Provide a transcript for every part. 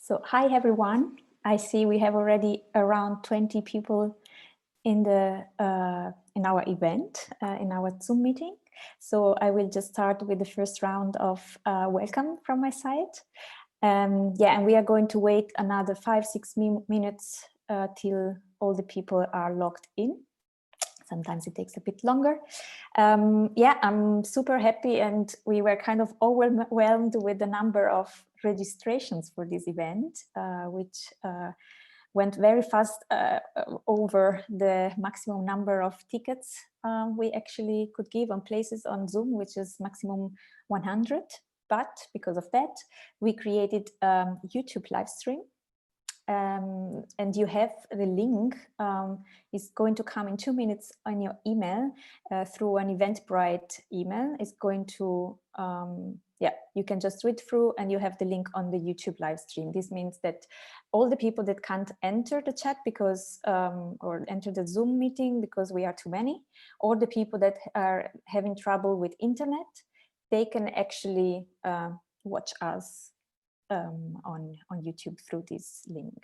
So hi everyone. I see we have already around 20 people in our event, in our Zoom meeting. So I will just start with the first round of welcome from my side. And we are going to wait another 5-6 minutes till all the people are logged in. Sometimes it takes a bit longer. I'm super happy, and we were kind of overwhelmed with the number of registrations for this event, which went very fast over the maximum number of tickets we actually could give on places on Zoom, which is maximum 100. But because of that, we created a YouTube live stream. And you have the link is going to come in 2 minutes on your email through an Eventbrite email. It's going to, you can just read through and you have the link on the YouTube live stream. This means that all the people that can't enter the chat because, or enter the Zoom meeting because we are too many, or the people that are having trouble with internet, they can actually watch us on YouTube through this link.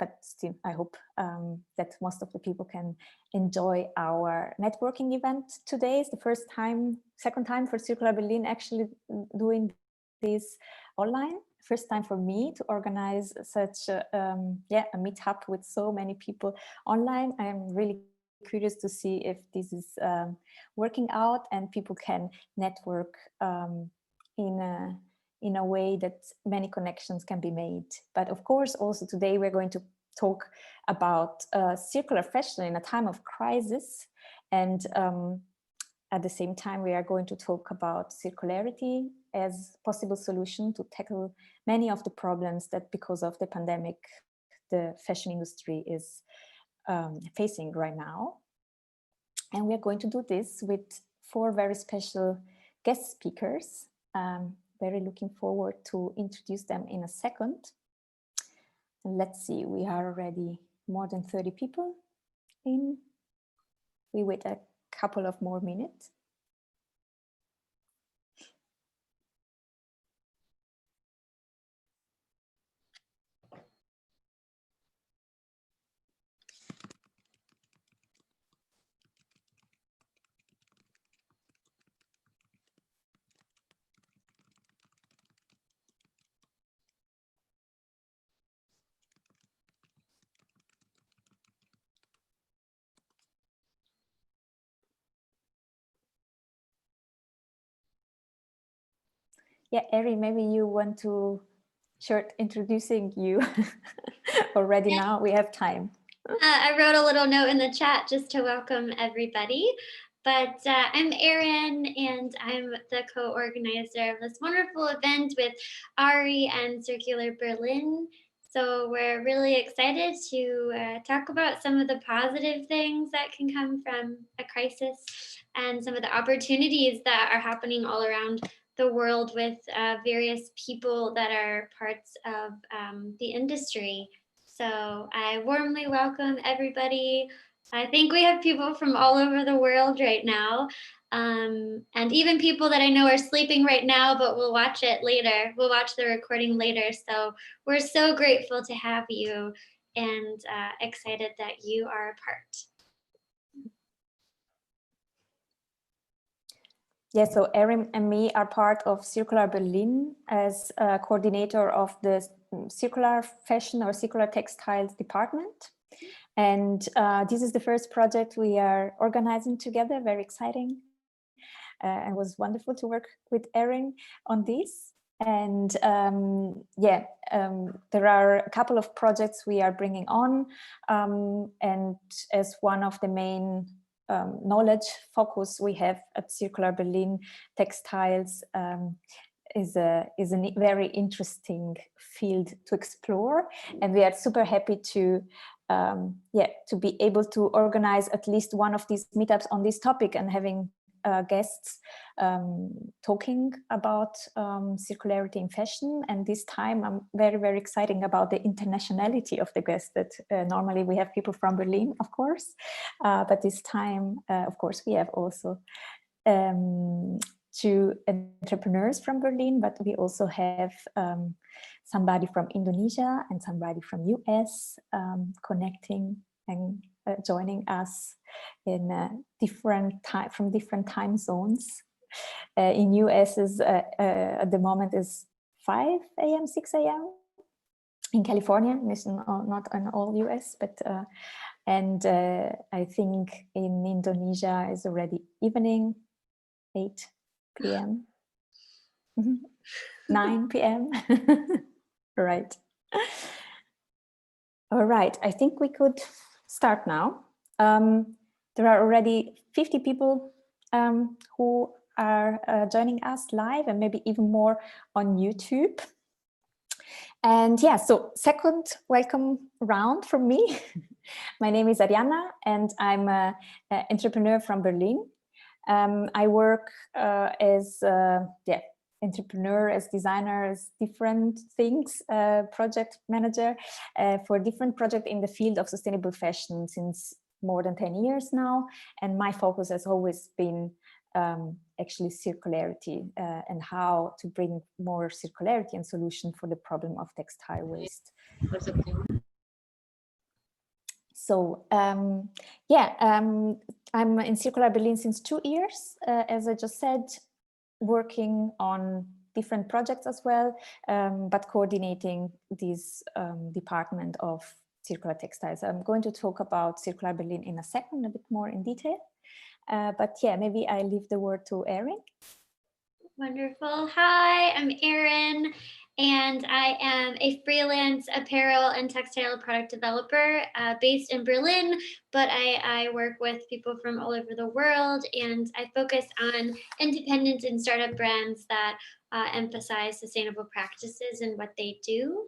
But still, I hope that most of the people can enjoy our networking event today. It's the second time for Circular Berlin actually doing this online. First time for me to organize such a meetup with so many people online. I'm really curious to see if this is working out and people can network in a way that many connections can be made. But of course, also today we're going to talk about circular fashion in a time of crisis. And at the same time, we are going to talk about circularity as possible solution to tackle many of the problems that because of the pandemic, the fashion industry is facing right now. And we are going to do this with 4 very special guest speakers. Very looking forward to introduce them in a second. And let's see, we are already more than 30 people in. We wait a couple of more minutes. Yeah, Eri, maybe you want to start introducing you already. Yeah. Now we have time. I wrote a little note in the chat just to welcome everybody. But I'm Erin, and I'm the co-organizer of this wonderful event with Ari and Circular Berlin. So we're really excited to talk about some of the positive things that can come from a crisis and some of the opportunities that are happening all around the world with various people that are parts of the industry. So I warmly welcome everybody. I think we have people from all over the world right now, and even people that I know are sleeping right now, but we'll watch it later. We'll watch the recording later. So we're so grateful to have you and excited that you are a part. Yeah, so Erin and me are part of Circular Berlin as a coordinator of the circular fashion or circular textiles department. And this is the first project we are organizing together, very exciting. It was wonderful to work with Erin on this. And there are a couple of projects we are bringing on. And as one of the main knowledge focus we have at Circular Berlin, textiles is a very interesting field to explore, and we are super happy to be able to organize at least one of these meetups on this topic and having guests talking about circularity in fashion. And this time I'm very excited about the internationality of the guests. That normally we have people from Berlin, of course, but this time of course we have also two entrepreneurs from Berlin, but we also have somebody from Indonesia and somebody from US connecting and joining us in from different time zones. In US is at the moment is 5 a.m., 6 a.m. in California, not in all US, but and I think in Indonesia is already evening, 8 p.m. 9 p.m. Right. All right, I think we could start now. There are already 50 people who are joining us live, and maybe even more on YouTube. And yeah, so second welcome round from me. My name is Ariana, and I'm an entrepreneur from Berlin. I work as entrepreneur, as designer, as different things, project manager for different projects in the field of sustainable fashion since more than 10 years now. And my focus has always been actually circularity and how to bring more circularity and solution for the problem of textile waste. So I'm in Circular Berlin since 2 years, as I just said, working on different projects as well, but coordinating this department of circular textiles. I'm going to talk about Circular Berlin in a second, a bit more in detail. But yeah, maybe I leave the word to Erin. Wonderful. Hi, I'm Erin, and I am a freelance apparel and textile product developer based in Berlin, but I work with people from all over the world, and I focus on independent and startup brands that emphasize sustainable practices in what they do.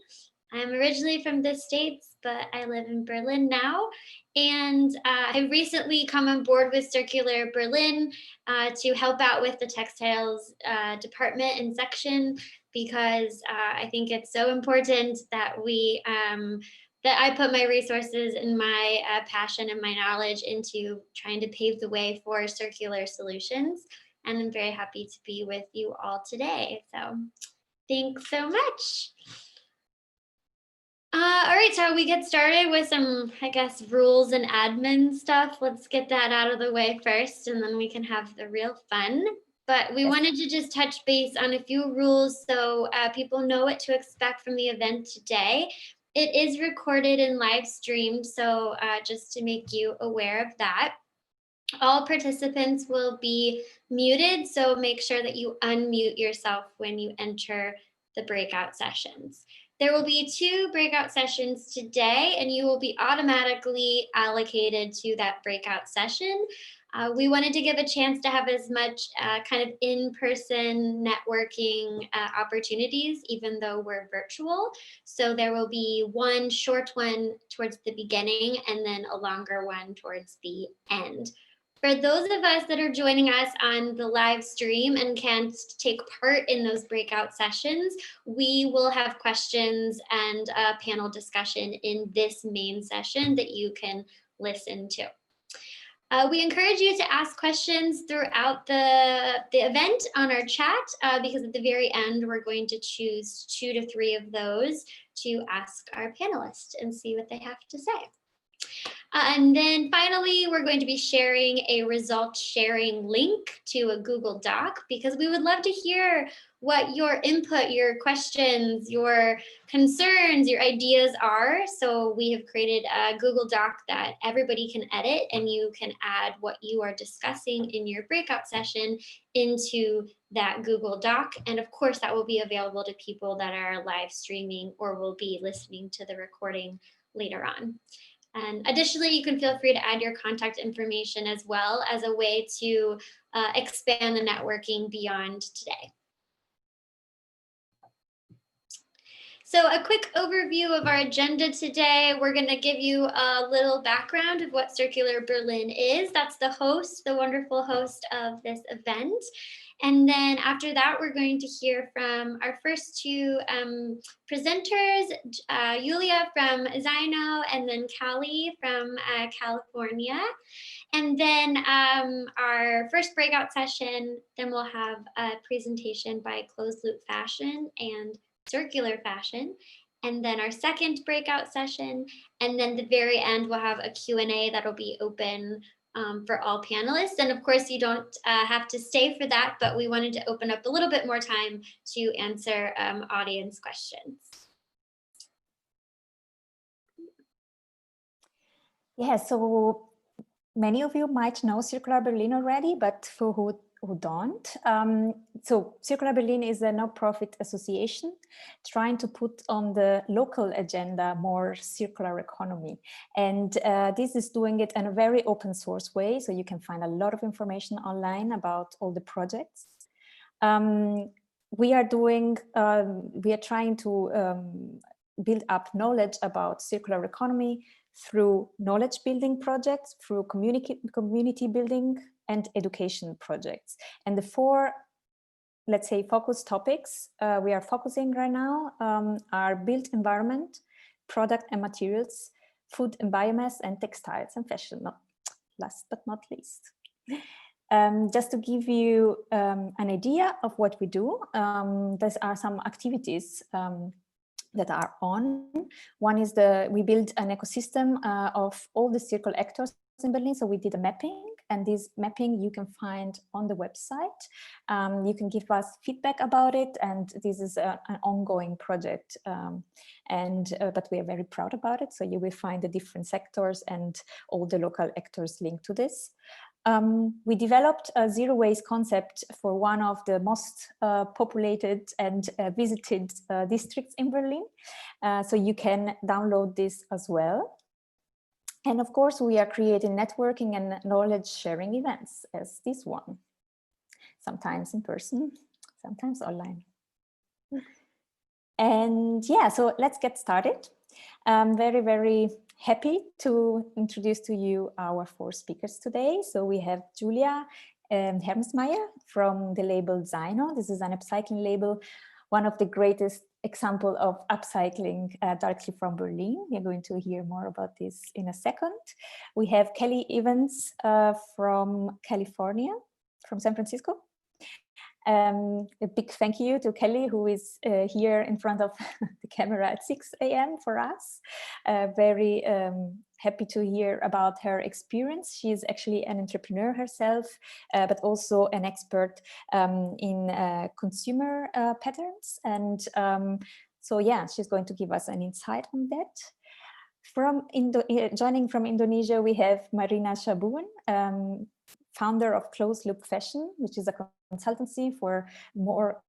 I'm originally from the States, but I live in Berlin now. And I recently come on board with Circular Berlin to help out with the textiles department and section, because I think it's so important that that I put my resources and my passion and my knowledge into trying to pave the way for circular solutions. And I'm very happy to be with you all today. So thanks so much. All right, so we get started with some, I guess, rules and admin stuff. Let's get that out of the way first, and then we can have the real fun. But we wanted to just touch base on a few rules so people know what to expect from the event today. It is recorded and live streamed, so just to make you aware of that. All participants will be muted, so make sure that you unmute yourself when you enter the breakout sessions. There will be 2 breakout sessions today, and you will be automatically allocated to that breakout session. We wanted to give a chance to have as much kind of in-person networking opportunities, even though we're virtual. So there will be one short one towards the beginning and then a longer one towards the end. For those of us that are joining us on the live stream and can't take part in those breakout sessions, we will have questions and a panel discussion in this main session that you can listen to. We encourage you to ask questions throughout the event on our chat, because at the very end, we're going to choose 2 to 3 of those to ask our panelists and see what they have to say. And then finally, we're going to be sharing a results sharing link to a Google Doc, because we would love to hear what your input, your questions, your concerns, your ideas are. So we have created a Google Doc that everybody can edit, and you can add what you are discussing in your breakout session into that Google Doc. And of course, that will be available to people that are live streaming or will be listening to the recording later on. And additionally, you can feel free to add your contact information as well as a way to expand the networking beyond today. So a quick overview of our agenda today. We're going to give you a little background of what Circular Berlin is. That's the host, the wonderful host of this event. And then after that, we're going to hear from our first two presenters, Julia from Zyno, and then CALLE from California. And then our first breakout session, then we'll have a presentation by Closed Loop Fashion and Circular Fashion. And then our second breakout session, and then the very end, we'll have a Q&A that'll be open for all panelists. And of course, you don't have to stay for that, but we wanted to open up a little bit more time to answer audience questions. Yeah, so many of you might know Circular Berlin already, but for who don't. So Circular Berlin is a no-profit association trying to put on the local agenda more circular economy. And this is doing it in a very open source way. So you can find a lot of information online about all the projects. We are trying to build up knowledge about circular economy through knowledge building projects, through community building and education projects. And the four, let's say, focus topics we are focusing right now are built environment, product and materials, food and biomass, and textiles and fashion, last but not least. Just to give you an idea of what we do, there are some activities that are on. One is we build an ecosystem of all the circle actors in Berlin. So we did a mapping, and this mapping you can find on the website. You can give us feedback about it, and this is an ongoing project. But we are very proud about it. So you will find the different sectors and all the local actors linked to this. We developed a zero waste concept for one of the most populated and visited districts in Berlin. So you can download this as well. And of course, we are creating networking and knowledge sharing events as this one, sometimes in person, sometimes online. And yeah, so let's get started. I'm very, very happy to introduce to you our four speakers today. So we have Julia Hermsmeyer from the label Zyno. This is an upcycling label, one of the greatest example of upcycling directly from Berlin. We're going to hear more about this in a second. We have Kelly Evans from California, from San Francisco. A big thank you to Kelly, who is here in front of the camera at 6 a.m. for us. Very happy to hear about her experience. She is actually an entrepreneur herself, but also an expert in consumer patterns. And so, yeah, she's going to give us an insight on that. Joining from Indonesia, we have Marina Shaboon, founder of Closed Loop Fashion, which is a consultancy for more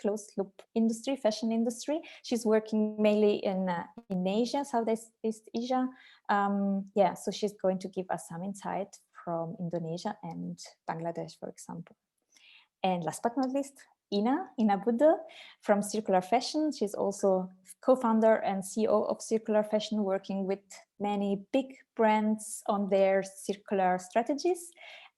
closed loop industry, fashion industry. She's working mainly in Asia, Southeast Asia. Yeah, so she's going to give us some insight from Indonesia and Bangladesh, for example. And last but not least, Ina Buddha from Circular Fashion. She's also co-founder and CEO of Circular Fashion, working with many big brands on their circular strategies.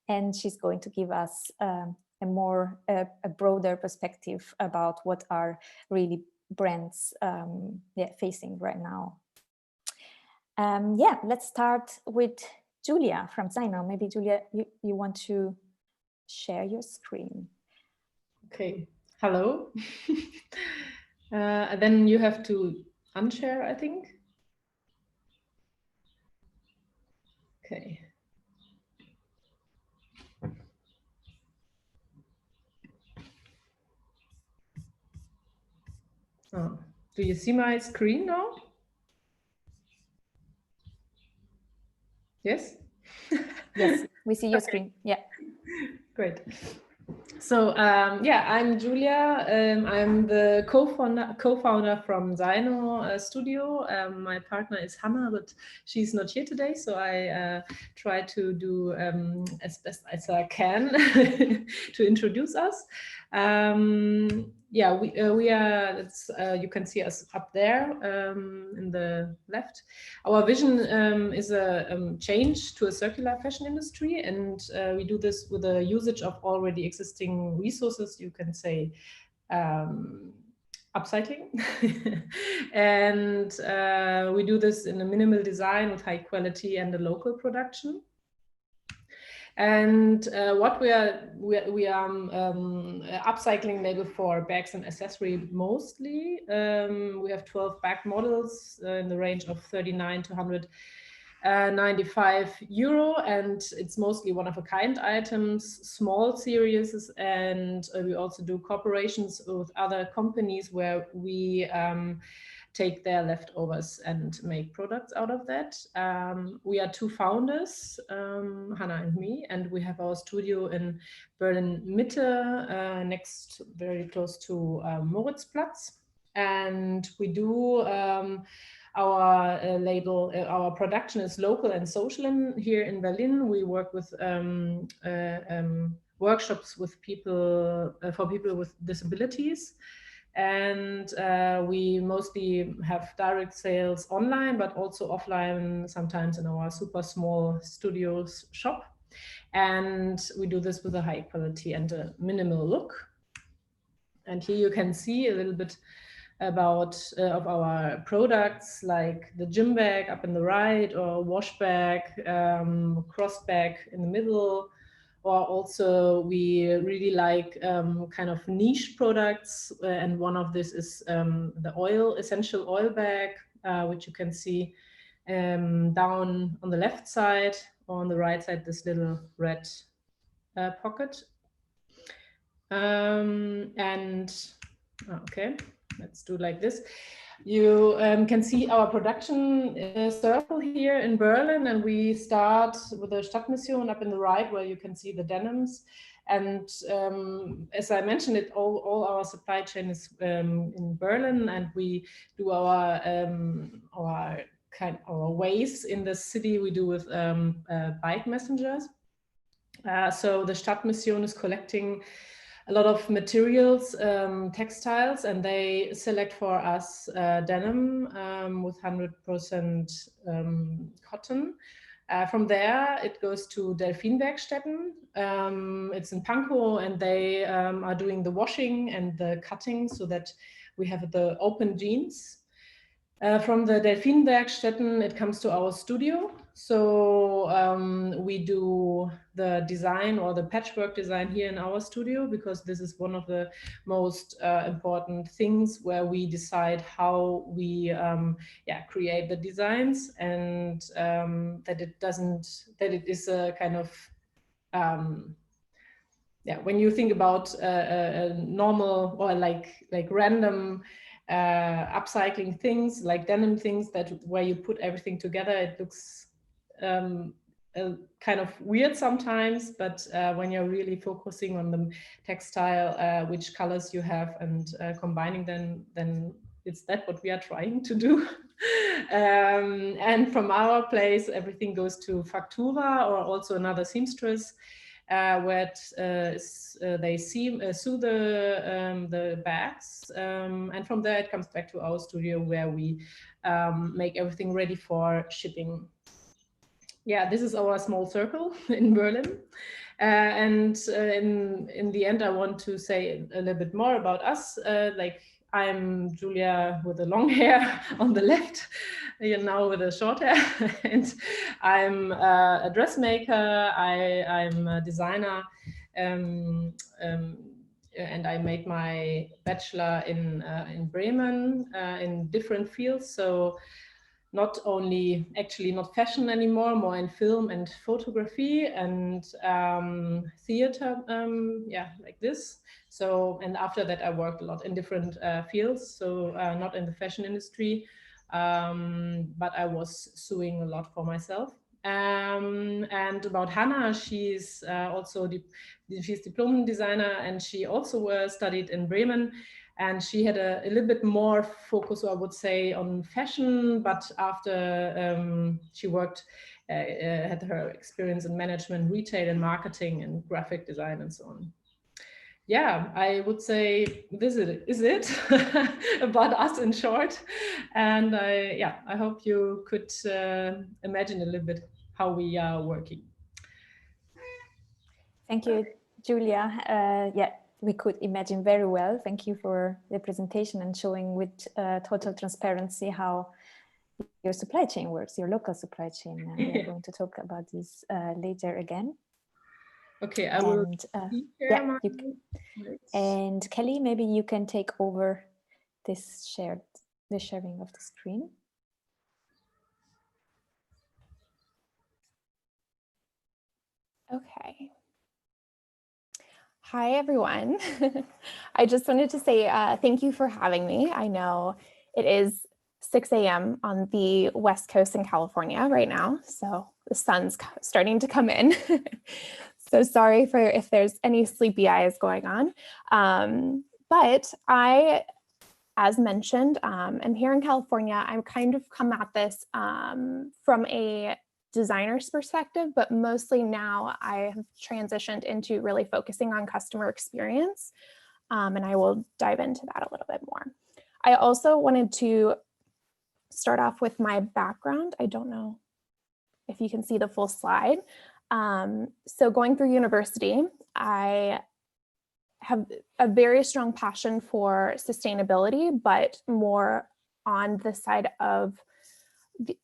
And she's going to give us a broader perspective about what are really brands facing right now. Yeah, let's start with Julia from Zyno. Maybe Julia, you want to share your screen. Okay, hello. Then you have to unshare, I think. Okay. Oh, do you see my screen now? Yes? Yes, we see your screen. Yeah. Great. So yeah, I'm Julia. I'm the co-founder from Zyno Studio. My partner is Hannah, but she's not here today, so I try to do as best as I can to introduce us. yeah, we are, it's, you can see us up there in the left. Our vision is a change to a circular fashion industry, and we do this with the usage of already existing resources, you can say upcycling. And we do this in a minimal design with high quality and a local production. And what we are upcycling label for bags and accessory mostly. We have 12 bag models in the range of 39 to 195 euro, and it's mostly one-of-a-kind items, small series, and we also do cooperations with other companies where we take their leftovers and make products out of that. We are two founders, Hannah and me, and we have our studio in Berlin Mitte, next, very close to Moritzplatz. And we do our label, our production is local and social here in Berlin. We work with workshops with people, for people with disabilities. And we mostly have direct sales online, but also offline, sometimes in our super small studios shop. And we do this with a high quality and a minimal look. And here you can see a little bit about of our products, like the gym bag up in the right, or wash bag, cross bag in the middle. Or also we really like kind of niche products, and one of this is the essential oil bag, which you can see down on the left side, or on the right side, this little red pocket. Okay, let's do like this. You can see our production circle here in Berlin, and we start with the Stadtmission up in the right, where you can see the denims. And as I mentioned, all our supply chain is in Berlin, and we do our ways in the city. We do with bike messengers. So the Stadtmission is collecting a lot of materials, textiles, and they select for us denim with 100% cotton. From there, it goes to Delfinwerkstätten. It's in Pankow, and they are doing the washing and the cutting so that we have the open jeans. From the Delfinwerkstätten, it comes to our studio. So we do the design or the patchwork design here in our studio, because this is one of the most important things where we decide how we create the designs, and that it is a kind of when you think about a normal or like random upcycling things, like denim things, that where you put everything together, it looks kind of weird sometimes, but when you're really focusing on the textile, which colors you have, and combining them, then it's what we are trying to do. And from our place, everything goes to Factura, or also another seamstress, where they sew the bags, and from there it comes back to our studio, where we make everything ready for shipping. Yeah, this is our small circle in Berlin. And in the end, I want to say a little bit more about us. I'm Julia with the long hair on the left, now with the short hair, and I'm a dressmaker. I'm a designer, and I made my bachelor in Bremen in different fields. So not only, actually not fashion anymore, more in film and photography and theater, like this. So, and after that I worked a lot in different fields, so not in the fashion industry, but I was sewing a lot for myself. And about Hannah, she's also she's diploma designer, and she also studied in Bremen. And she had a little bit more focus, I would say, on fashion, but after she worked, had her experience in management, retail and marketing and graphic design and so on. yeah, I would say this is it about us in short. And I hope you could imagine a little bit how we are working. Thank you, Julia. Yeah, we could imagine very well. Thank you for the presentation and showing with total transparency how your supply chain works, your local supply chain. We are going to talk about this later again. Okay, I will. Yeah, and Kelly, maybe you can take over this the sharing of the screen. Okay. Hi, everyone. I just wanted to say thank you for having me. I know it is 6 a.m. on the West Coast in California right now, so the sun's starting to come in. So sorry for if there's any sleepy eyes going on. But I, as mentioned, am here in California. I'm kind of come at this from a designer's perspective, but mostly now I have transitioned into really focusing on customer experience. And I will dive into that a little bit more. I also wanted to start off with my background. I don't know if you can see the full slide. So going through university, I have a very strong passion for sustainability, but more on the side of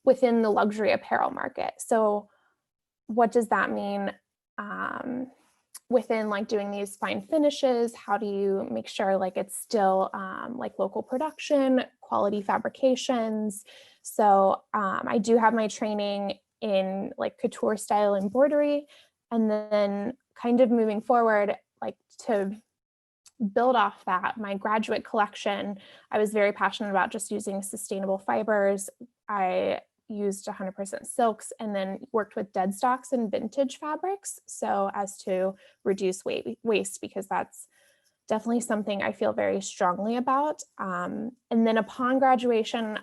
within the luxury apparel market. So what does that mean within like doing these fine finishes? How do you make sure like it's still like local production, quality fabrications? So I do have my training in like couture style embroidery, and then kind of moving forward, like to build off that, my graduate collection, I was very passionate about just using sustainable fibers. I used 100% silks and then worked with dead stocks and vintage fabrics, so as to reduce waste, because that's definitely something I feel very strongly about. And then upon graduation,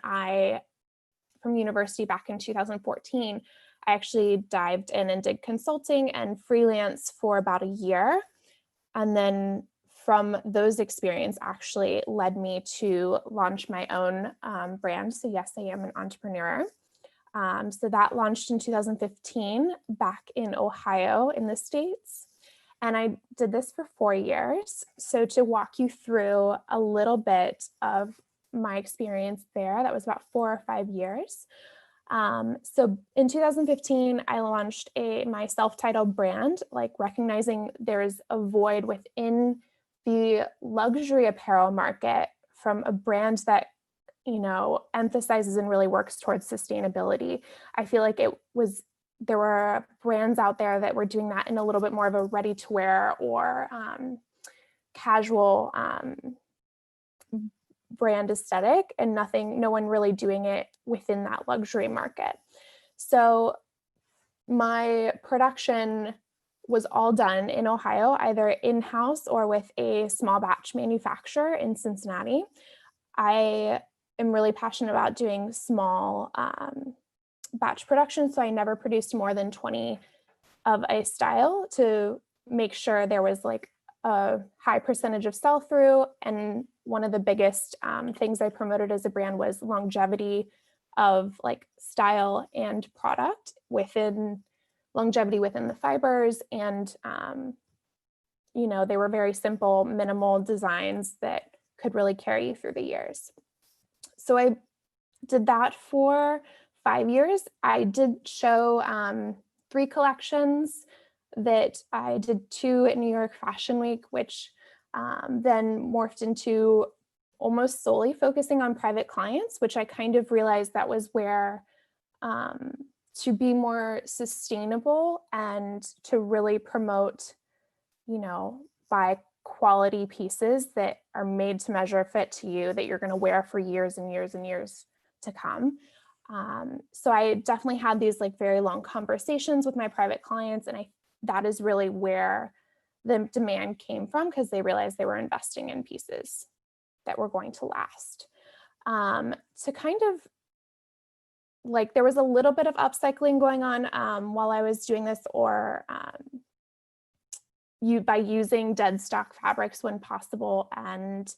from university back in 2014, I actually dived in and did consulting and freelance for about a year. And then from those experiences actually led me to launch my own brand. So yes, I am an entrepreneur. So that launched in 2015 back in Ohio in the States. And I did this for 4 years. So to walk you through a little bit of my experience there, that was about 4 or 5 years. So in 2015, I launched my self-titled brand, like recognizing there is a void within the luxury apparel market from a brand that, you know, emphasizes and really works towards sustainability. I feel like there were brands out there that were doing that in a little bit more of a ready-to-wear or casual brand aesthetic, and no one really doing it within that luxury market. So my production was all done in Ohio, either in-house or with a small batch manufacturer in Cincinnati. I am really passionate about doing small batch production, so I never produced more than 20 of a style to make sure there was like a high percentage of sell-through. And one of the biggest things I promoted as a brand was longevity of like style and product longevity within the fibers. And, you know, they were very simple, minimal designs that could really carry you through the years. So I did that for 5 years. I did show 3 collections that I did 2 at New York Fashion Week, which then morphed into almost solely focusing on private clients, which I kind of realized that was where to be more sustainable and to really promote, you know, buy quality pieces that are made to measure, fit to you, that you're going to wear for years and years and years to come. So I definitely had these like very long conversations with my private clients, and that is really where the demand came from, because they realized they were investing in pieces that were going to last. To kind of like, there was a little bit of upcycling going on while I was doing this, or by using dead stock fabrics when possible and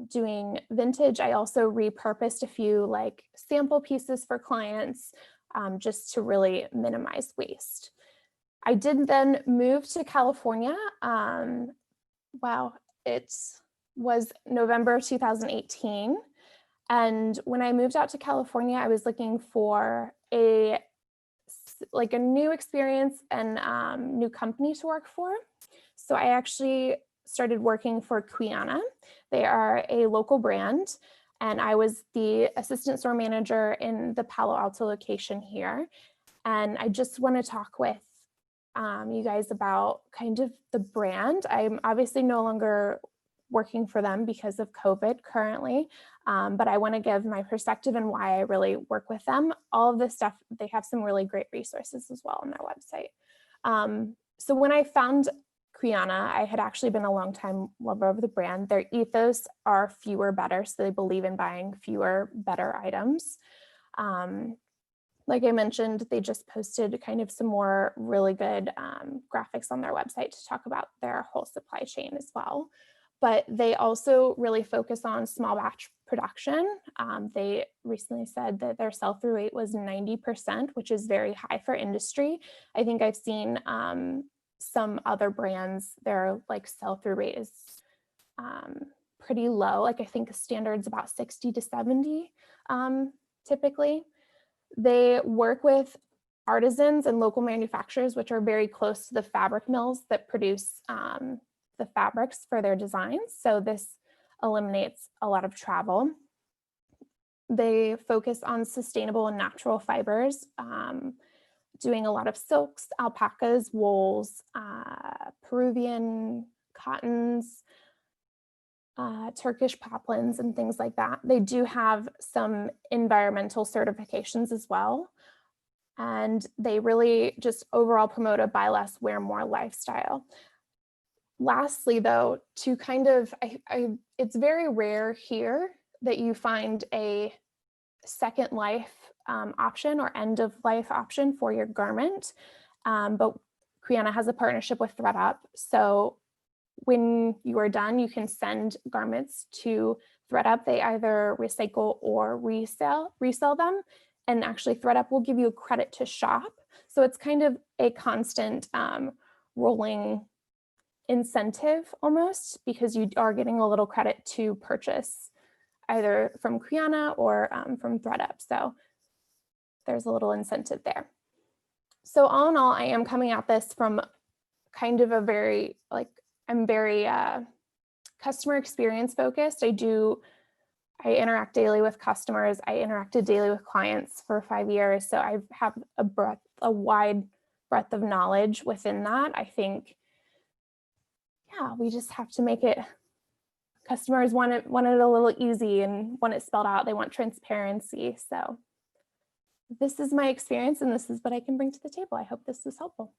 doing vintage. I also repurposed a few like sample pieces for clients just to really minimize waste. I did then move to California. Wow, it was November 2018. And when I moved out to California, I was looking for a new experience and new company to work for. So I actually started working for CUYANA. They are a local brand, and I was the assistant store manager in the Palo Alto location here. And I just want to talk with you guys about kind of the brand. I'm obviously no longer working for them because of COVID currently, but I want to give my perspective and why I really work with them. All of this stuff, they have some really great resources as well on their website. So when I found CUYANA, I had actually been a longtime lover of the brand. Their ethos are fewer better, so they believe in buying fewer better items. Like I mentioned, they just posted kind of some more really good graphics on their website to talk about their whole supply chain as well. But they also really focus on small batch production. They recently said that their sell-through rate was 90%, which is very high for industry. I think I've seen some other brands, their like sell-through rate is pretty low. Like I think Standard's about 60 to 70 typically. They work with artisans and local manufacturers, which are very close to the fabric mills that produce the fabrics for their designs. So this eliminates a lot of travel. They focus on sustainable and natural fibers, doing a lot of silks, alpacas, wools, Peruvian cottons, Turkish poplins and things like that. They do have some environmental certifications as well. And they really just overall promote a buy less, wear more lifestyle. Lastly, though, to kind of, it's very rare here that you find a second life option or end of life option for your garment. But CUYANA has a partnership with ThreadUp. So when you are done, you can send garments to ThreadUp. They either recycle or resell them. And actually ThreadUp will give you a credit to shop. So it's kind of a constant rolling incentive almost, because you are getting a little credit to purchase either from CUYANA or from ThreadUp. So there's a little incentive there. So all in all, I am coming at this from kind of a very, I'm very customer experience focused. I interact daily with customers. I interacted daily with clients for 5 years. So I have a wide breadth of knowledge within that. I think, yeah, we just have to make it, customers want it a little easy and want it spelled out. They want transparency. So this is my experience and this is what I can bring to the table. I hope this was helpful.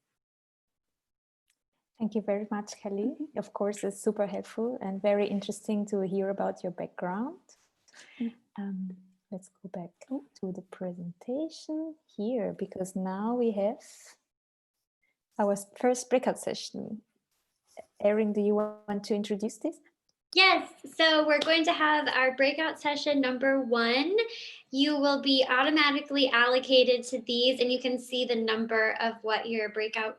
Thank you very much, Kelly. Of course, it's super helpful and very interesting to hear about your background. Let's go back to the presentation here, because now we have our first breakout session. Erin, do you want to introduce this? Yes, so we're going to have our breakout session number 1. You will be automatically allocated to these, and you can see the number of what your breakout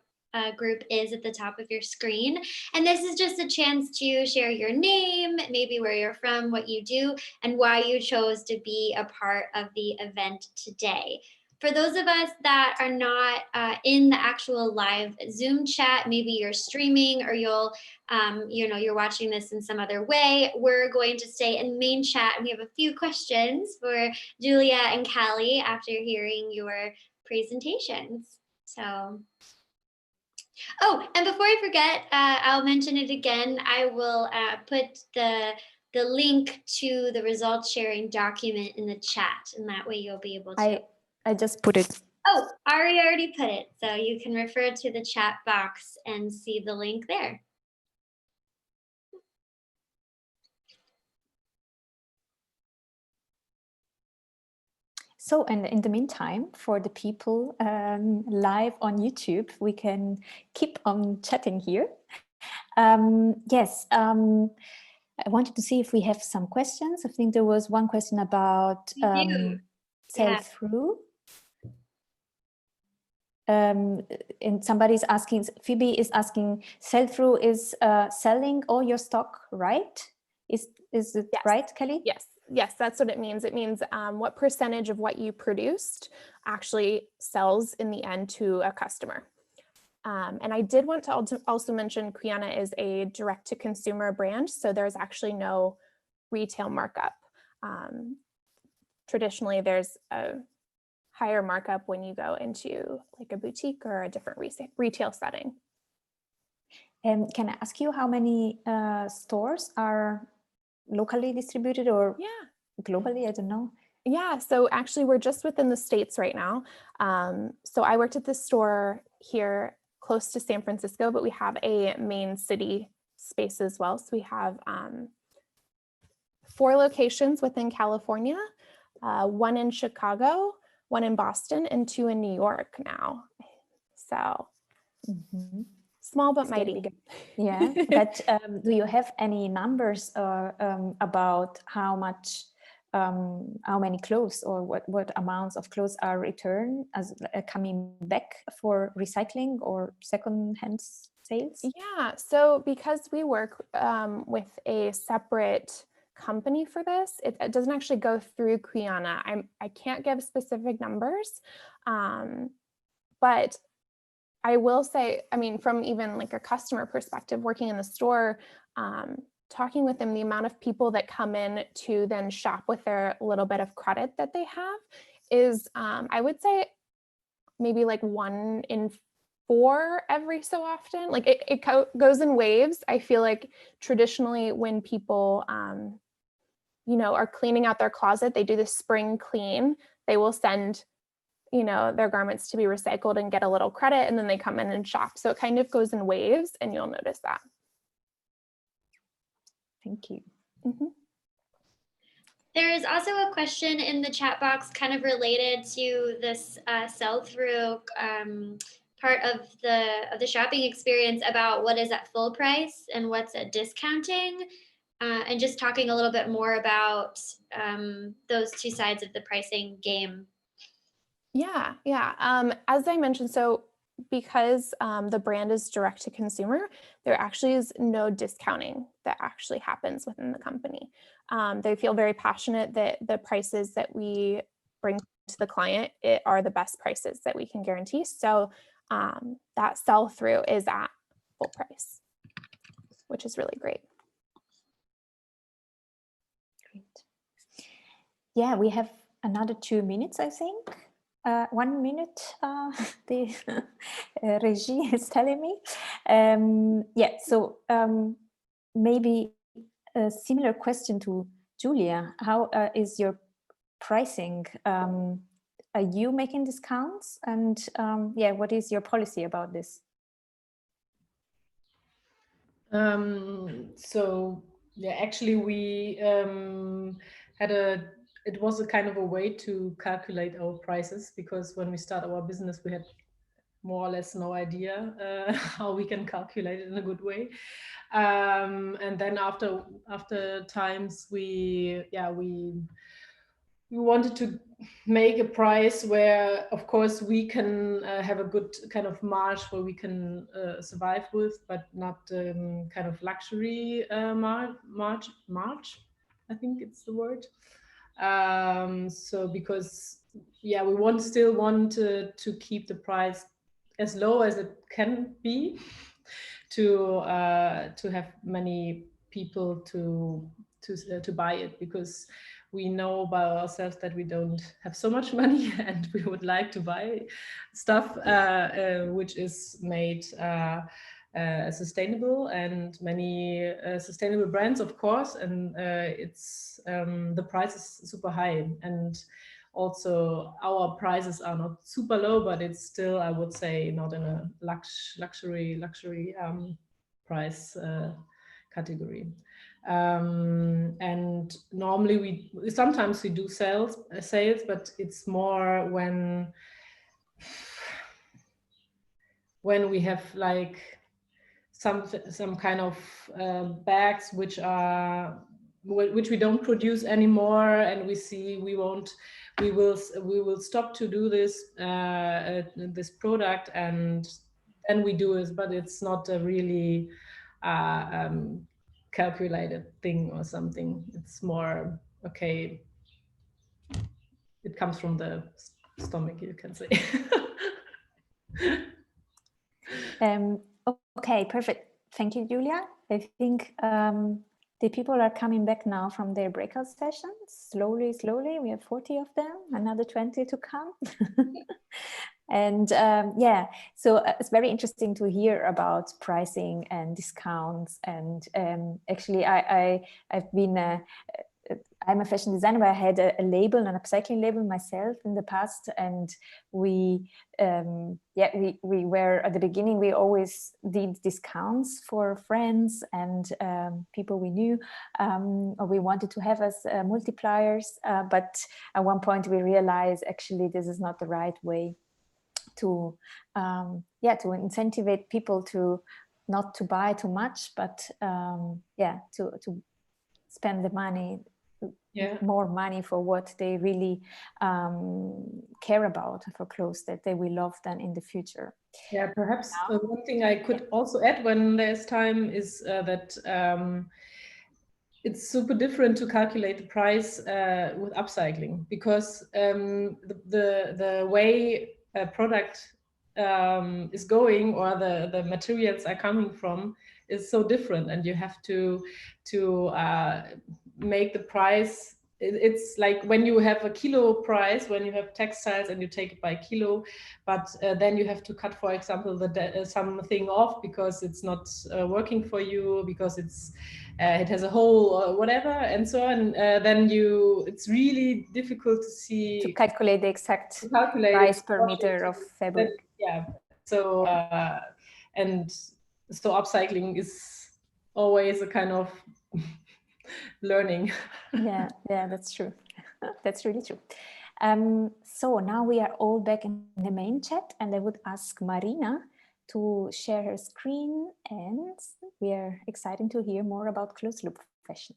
group is at the top of your screen. And this is just a chance to share your name, maybe where you're from, what you do, and why you chose to be a part of the event today. For those of us that are not in the actual live Zoom chat, maybe you're streaming or you're watching this in some other way, we're going to stay in main chat, and we have a few questions for Julia and Callie after hearing your presentations. So, oh, and before I forget, I'll mention it again. I will put the link to the results sharing document in the chat, and that way you'll be able to. I just put it. Oh, Ari already put it. So you can refer to the chat box and see the link there. So, and in the meantime, for the people live on YouTube, we can keep on chatting here. Yes, I wanted to see if we have some questions. I think there was one question about Yeah. sell-through. And somebody's asking, Phoebe is asking, sell-through is selling all your stock, right? Is it Yes. right, Kelly? Yes, that's what it means. It means what percentage of what you produced actually sells in the end to a customer. And I did want to also mention CUYANA is a direct-to-consumer brand, so there's actually no retail markup. Traditionally, there's a higher markup when you go into like a boutique or a different retail setting. Can I ask you how many stores are locally distributed or globally? I don't know. Yeah, so actually we're just within the States right now. So I worked at this store here close to San Francisco, but we have a main city space as well. So we have 4 locations within California, 1 in Chicago, 1 in Boston, and 2 in New York now. So small but mighty. Yeah, but do you have any numbers about how many clothes or what amounts of clothes are returned as coming back for recycling or second-hand sales? Yeah, so because we work with a separate company for this, it doesn't actually go through CUYANA. I can't give specific numbers, but I will say, I mean, from even like a customer perspective, working in the store, talking with them, the amount of people that come in to then shop with their little bit of credit that they have is, I would say, maybe like 1 in 4 every so often. Like it goes in waves. I feel like traditionally when people, you know, are cleaning out their closet, they do the spring clean, they will send, you know, their garments to be recycled and get a little credit, and then they come in and shop. So it kind of goes in waves, and you'll notice that. Thank you. There is also a question in the chat box kind of related to this sell-through part of the shopping experience about what is at full price and what's at discounting, and just talking a little bit more about those 2 sides of the pricing game. Yeah. As I mentioned, so because the brand is direct to consumer, there actually is no discounting that actually happens within the company. They feel very passionate that the prices that we bring to the client are the best prices that we can guarantee. So that sell through is at full price, which is really great. Great. Yeah, we have another 2 minutes, I think. 1 minute, the regie is telling me. Yeah, so maybe a similar question to Julia. How is your pricing? Are you making discounts? And yeah, what is your policy about this? So yeah, actually we it was a kind of a way to calculate our prices, because when we start our business, we had more or less no idea how we can calculate it in a good way. And then after times we wanted to make a price where, of course, we can have a good kind of marge where we can survive with, but not kind of luxury marge, I think it's the word. So because we still want to keep the price as low as it can be, to have many people to buy it, because we know by ourselves that we don't have so much money, and we would like to buy stuff which is made sustainable, and many sustainable brands, of course, and it's the price is super high, and also our prices are not super low, but it's still, I would say, not in a luxury price category. And normally sometimes we do sales, but it's more when we have like some kind of bags which we don't produce anymore, and we see we will stop to do this this product, and then we do it, but it's not a really calculated thing or something. It's more, okay, it comes from the stomach, you can say. Okay, perfect. Thank you, Julia. I think the people are coming back now from their breakout sessions. Slowly. We have 40 of them, another 20 to come. And yeah, so it's very interesting to hear about pricing and discounts. And actually, I've been I'm a fashion designer, but I had a label, an upcycling label myself in the past, and we were at the beginning. We always did discounts for friends and people we knew, or we wanted to have as multipliers. But at one point, we realized actually this is not the right way to to incentivize people to not to buy too much, but to spend the money. More money for what they really care about, for clothes that they will love then in the future. Yeah, perhaps one thing I could also add when there's time is that it's super different to calculate the price with upcycling, because the way a product is going, or the materials are coming from, is so different, and you have to make the price. It's like when you have a kilo price, when you have textiles and you take it by kilo, but then you have to cut, for example, something off because it's not working for you, because it has a hole or whatever, and so on. Then it's really difficult to calculate the exact price per meter of fabric. So and so upcycling is always a kind of learning. Yeah, that's true. That's really true. So now we are all back in the main chat, and I would ask Marina to share her screen, and we are excited to hear more about closed loop fashion.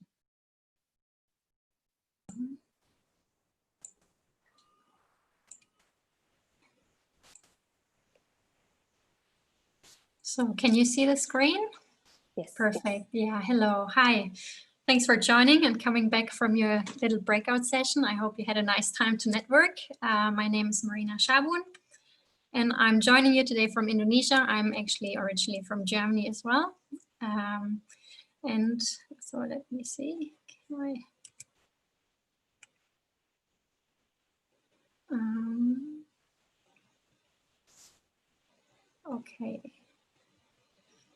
So can you see the screen? Yes. Perfect. Yeah, hello. Hi. Thanks for joining and coming back from your little breakout session. I hope you had a nice time to network. My name is Marina Schabun, and I'm joining you today from Indonesia. I'm actually originally from Germany as well. And so let me see. Okay.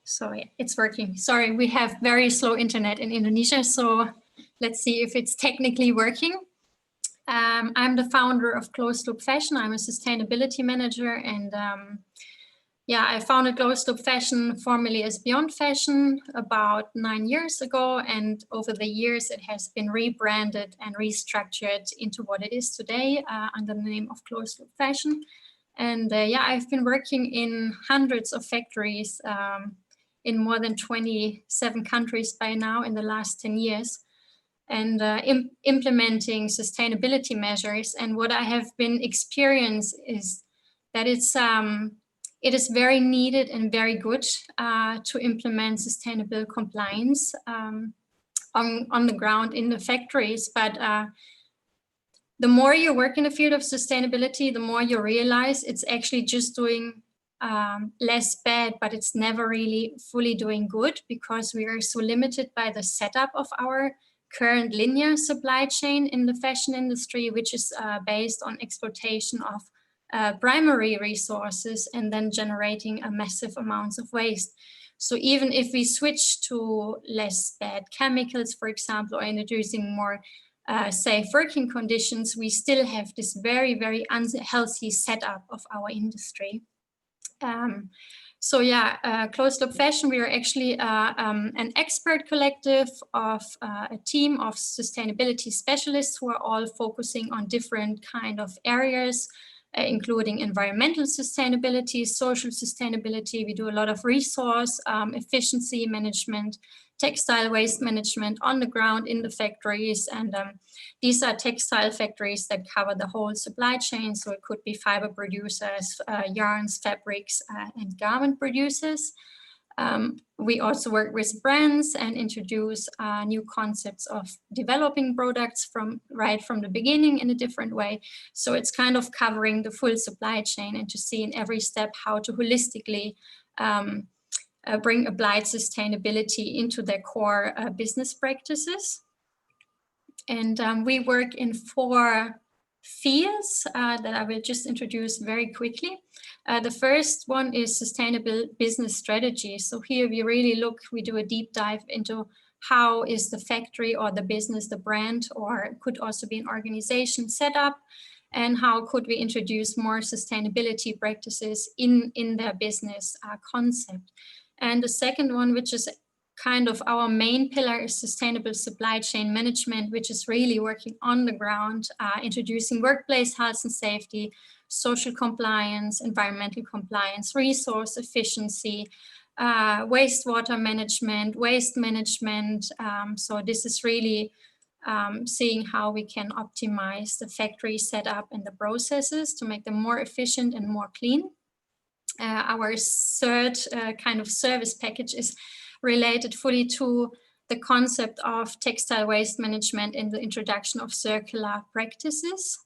So it's working. Sorry, we have very slow internet in Indonesia, so let's see if it's technically working. I'm the founder of Closed Loop Fashion. I'm a sustainability manager, and I founded Closed Loop Fashion formerly as Beyond Fashion about 9 years ago, and over the years it has been rebranded and restructured into what it is today under the name of Closed Loop Fashion. And I've been working in hundreds of factories in more than 27 countries by now in the last 10 years, and implementing sustainability measures. And what I have been experienced is that it is very needed and very good to implement sustainable compliance on the ground in the factories. But the more you work in the field of sustainability, the more you realize it's actually just doing less bad, but it's never really fully doing good, because we are so limited by the setup of our current linear supply chain in the fashion industry, which is based on exploitation of primary resources and then generating a massive amounts of waste. So even if we switch to less bad chemicals, for example, or introducing more safe working conditions, we still have this very, very unhealthy setup of our industry. So yeah, Closed Loop Fashion, we are actually an expert collective of a team of sustainability specialists who are all focusing on different kind of areas, including environmental sustainability, social sustainability. We do a lot of resource efficiency management, textile waste management on the ground in the factories. And these are textile factories that cover the whole supply chain. So it could be fiber producers, yarns, fabrics, and garment producers. We also work with brands and introduce new concepts of developing products right from the beginning in a different way. So it's kind of covering the full supply chain and to see in every step how to holistically bring applied sustainability into their core business practices. And we work in 4 fields that I will just introduce very quickly. The first one is sustainable business strategy. So here we do a deep dive into how is the factory or the business, the brand, or it could also be an organization set up, and how could we introduce more sustainability practices in their business concept. And the second one, which is kind of our main pillar, is sustainable supply chain management, which is really working on the ground, introducing workplace health and safety, social compliance, environmental compliance, resource efficiency, wastewater management, waste management. So this is really seeing how we can optimize the factory setup and the processes to make them more efficient and more clean. Our third kind of service package is related fully to the concept of textile waste management and the introduction of circular practices.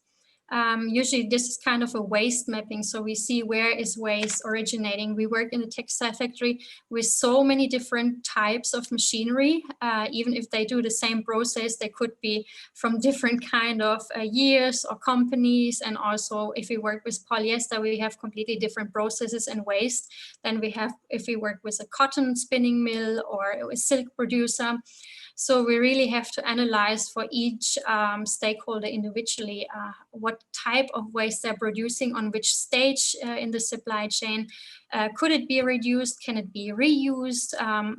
Usually this is kind of a waste mapping. So we see where is waste originating. We work in a textile factory with so many different types of machinery. Even if they do the same process, they could be from different kind of years or companies. And also if we work with polyester, we have completely different processes and waste than we have if we work with a cotton spinning mill or a silk producer. So we really have to analyze for each stakeholder individually what type of waste they're producing, on which stage in the supply chain. Could it be reduced? Can it be reused?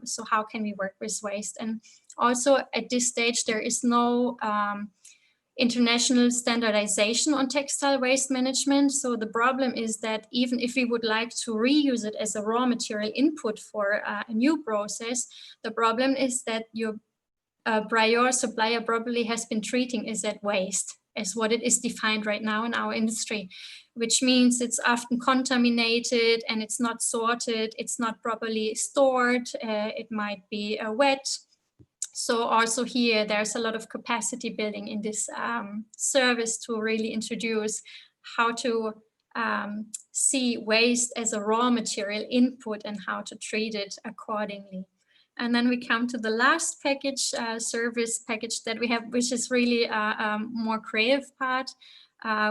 So how can we work with waste? And also at this stage, there is no international standardization on textile waste management. So the problem is that even if we would like to reuse it as a raw material input for a new process, the problem is that your prior supplier probably has been treating is that waste as what it is defined right now in our industry, which means it's often contaminated and it's not sorted, it's not properly stored, it might be wet. So also here, there's a lot of capacity building in this service to really introduce how to see waste as a raw material input and how to treat it accordingly. And then we come to the last package, service package that we have, which is really a more creative part.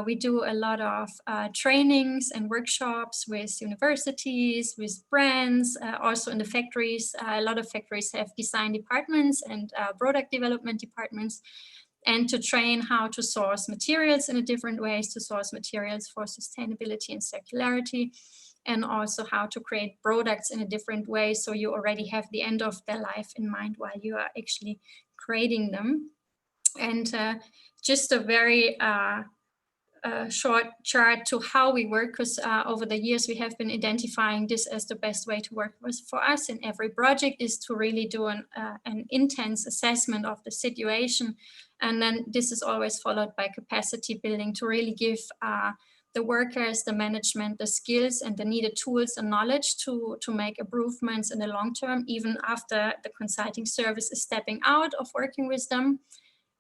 We do a lot of trainings and workshops with universities, with brands, also in the factories. A lot of factories have design departments and product development departments, and to train how to source materials in a different ways, to source materials for sustainability and circularity, and also how to create products in a different way. So you already have the end of their life in mind while you are actually creating them. And just a very short chart to how we work, because over the years we have been identifying this as the best way to work with for us in every project, is to really do an intense assessment of the situation. And then this is always followed by capacity building to really give the workers, the management, the skills and the needed tools and knowledge to make improvements in the long term, even after the consulting service is stepping out of working with them.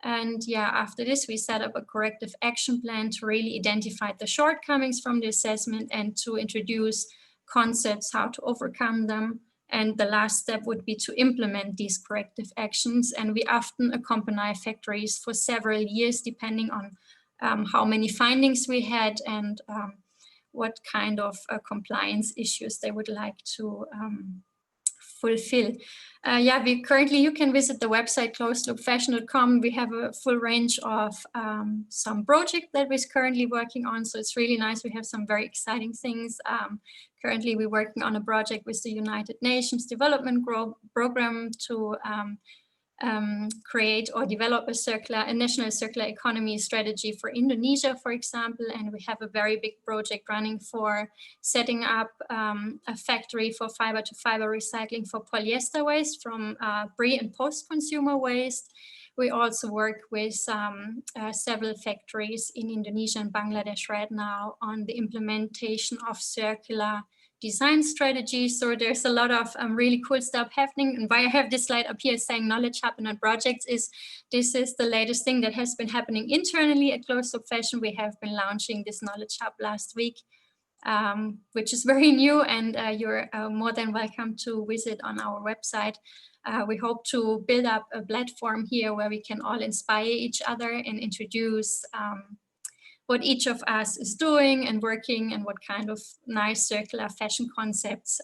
And yeah, after this, we set up a corrective action plan to really identify the shortcomings from the assessment and to introduce concepts how to overcome them. And the last step would be to implement these corrective actions. And we often accompany factories for several years, depending on how many findings we had and what kind of compliance issues they would like to fulfill. Yeah, you can visit the website closedloopfashion.com. We have a full range of some projects that we're currently working on. So it's really nice. We have some very exciting things. Currently, we're working on a project with the United Nations Development Program to create or develop a national circular economy strategy for Indonesia, for example. And we have a very big project running for setting up a factory for fiber-to-fiber recycling for polyester waste from pre- and post-consumer waste. We also work with several factories in Indonesia and Bangladesh right now on the implementation of circular design strategies. So there's a lot of really cool stuff happening. And why I have this slide up here saying knowledge hub and projects is this is the latest thing that has been happening internally at Closed Loop Fashion. We have been launching this knowledge hub last week, which is very new, and you're more than welcome to visit on our website. We hope to build up a platform here where we can all inspire each other and introduce what each of us is doing and working, and what kind of nice circular fashion concepts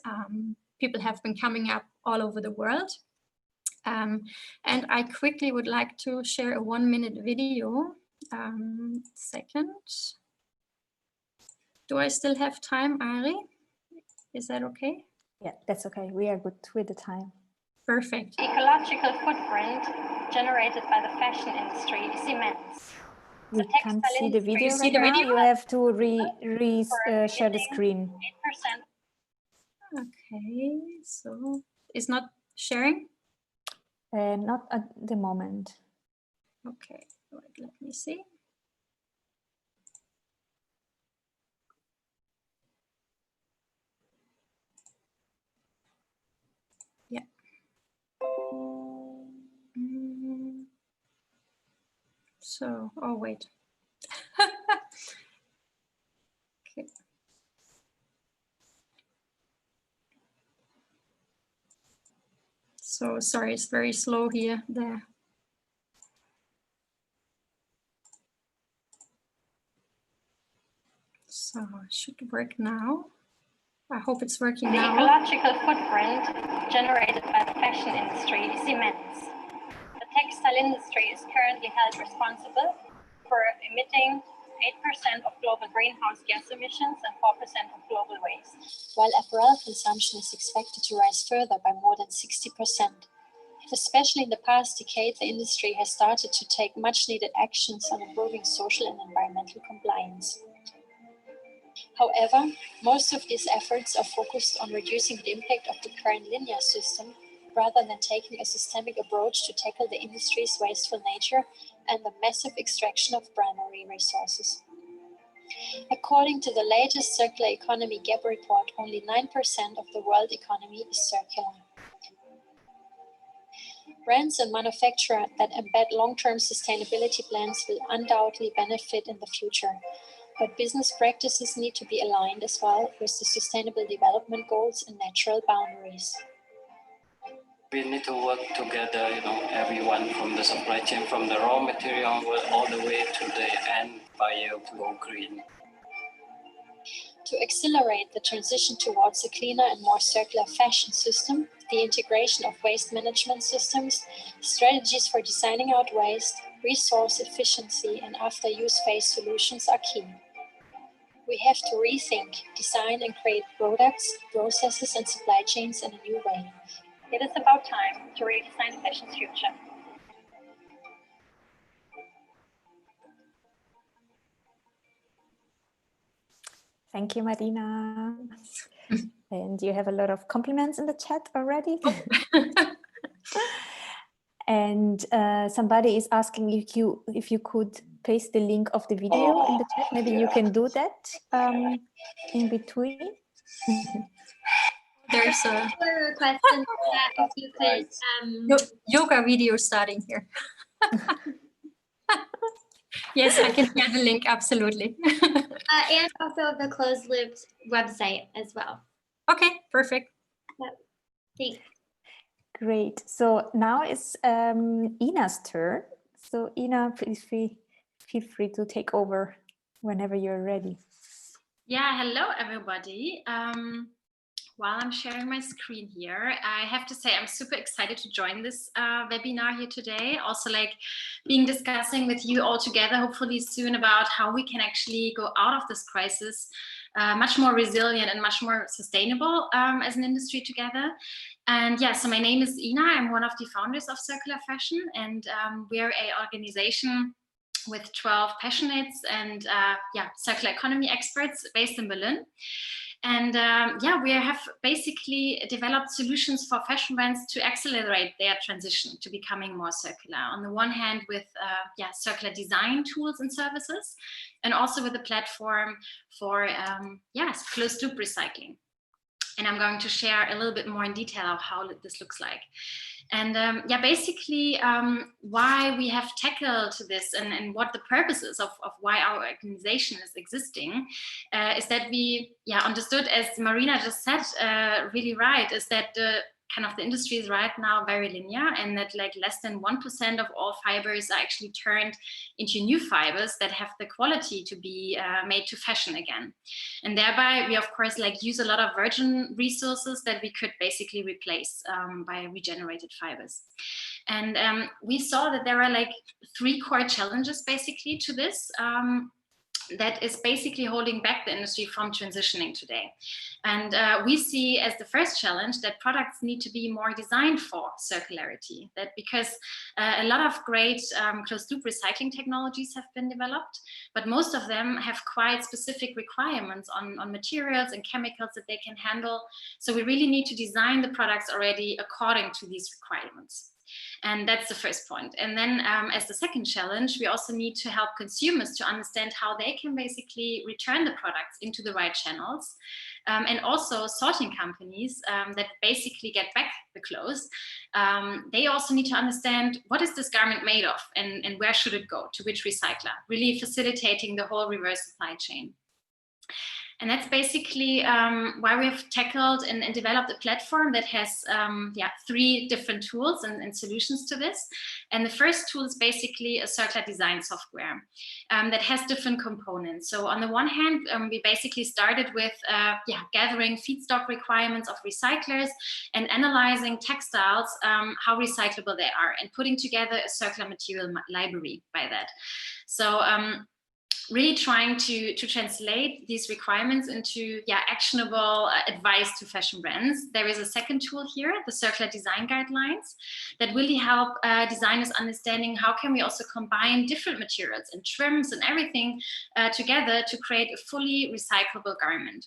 people have been coming up all over the world. And I quickly would like to share a 1-minute video. Second. Do I still have time, Ari? Is that okay? Yeah, that's okay. We are good with the time. Perfect. The ecological footprint generated by the fashion industry is immense. We can't see the video see right the now. video? You have to share the screen. 8%. Okay, so it's not sharing? Not at the moment. Okay, right, let me see. Yeah. So, oh wait. Okay. So sorry, it's very slow here. There. So it should work now. I hope it's working The now. ecological footprint generated by the fashion industry is immense. The textile industry is currently held responsible for emitting 8% of global greenhouse gas emissions and 4% of global waste, while apparel consumption is expected to rise further by more than 60%. Especially in the past decade, the industry has started to take much needed actions on improving social and environmental compliance. However, most of these efforts are focused on reducing the impact of the current linear system, rather than taking a systemic approach to tackle the industry's wasteful nature and the massive extraction of primary resources. According to the latest Circular Economy Gap report, only 9% of the world economy is circular. Brands and manufacturers that embed long-term sustainability plans will undoubtedly benefit in the future, but business practices need to be aligned as well with the Sustainable Development Goals and natural boundaries. We need to work together, everyone from the supply chain, from the raw material all the way to the end buyer to go green. To accelerate the transition towards a cleaner and more circular fashion system, the integration of waste management systems, strategies for designing out waste, resource efficiency, and after-use phase solutions are key. We have to rethink, design, and create products, processes, and supply chains in a new way. It is about time to redesign fashion's future. Thank you, Marina. And you have a lot of compliments in the chat already. And somebody is asking if you could paste the link of the video in the chat. Maybe you can do that in between. There's a request in the chat if you could yoga video starting here. Yes, I can share the link, absolutely. and also the Closed Loop website as well. Okay, perfect. Yep. Thanks. Great. So now it's Ina's turn. So Ina, please feel free to take over whenever you're ready. Yeah, hello everybody. while I'm sharing my screen here, I have to say I'm super excited to join this webinar here today. Also, like being discussing with you all together, hopefully soon, about how we can actually go out of this crisis much more resilient and much more sustainable as an industry together. And yeah, so my name is Ina. I'm one of the founders of Circular Fashion, and we're an organization with 12 passionates and circular economy experts based in Berlin. And we have basically developed solutions for fashion brands to accelerate their transition to becoming more circular. On the one hand, with circular design tools and services, and also with a platform for closed loop recycling. And I'm going to share a little bit more in detail of how this looks like. And basically why we have tackled this and what the purpose is of why our organization is existing is that we understood, as Marina just said really right, is that the industry is right now very linear, and that like less than 1% of all fibers are actually turned into new fibers that have the quality to be made to fashion again. And thereby we of course use a lot of virgin resources that we could basically replace by regenerated fibers. And we saw that there are 3 core challenges basically to this that is basically holding back the industry from transitioning today. And we see as the first challenge that products need to be more designed for circularity, that because a lot of great closed loop recycling technologies have been developed, but most of them have quite specific requirements on materials and chemicals that they can handle. So we really need to design the products already according to these requirements. And that's the first point. And then as the second challenge, we also need to help consumers to understand how they can basically return the products into the right channels. And also sorting companies that basically get back the clothes, they also need to understand what is this garment made of and where should it go, to which recycler, really facilitating the whole reverse supply chain. And that's basically why we have tackled and developed a platform that has 3 different tools and solutions to this. And the first tool is basically a circular design software that has different components. So on the one hand, we basically started with gathering feedstock requirements of recyclers and analyzing textiles, how recyclable they are, and putting together a circular material library by that. So really trying to translate these requirements into actionable advice to fashion brands. There is a second tool here, the circular design guidelines, that really help designers understanding how can we also combine different materials and trims and everything together to create a fully recyclable garment.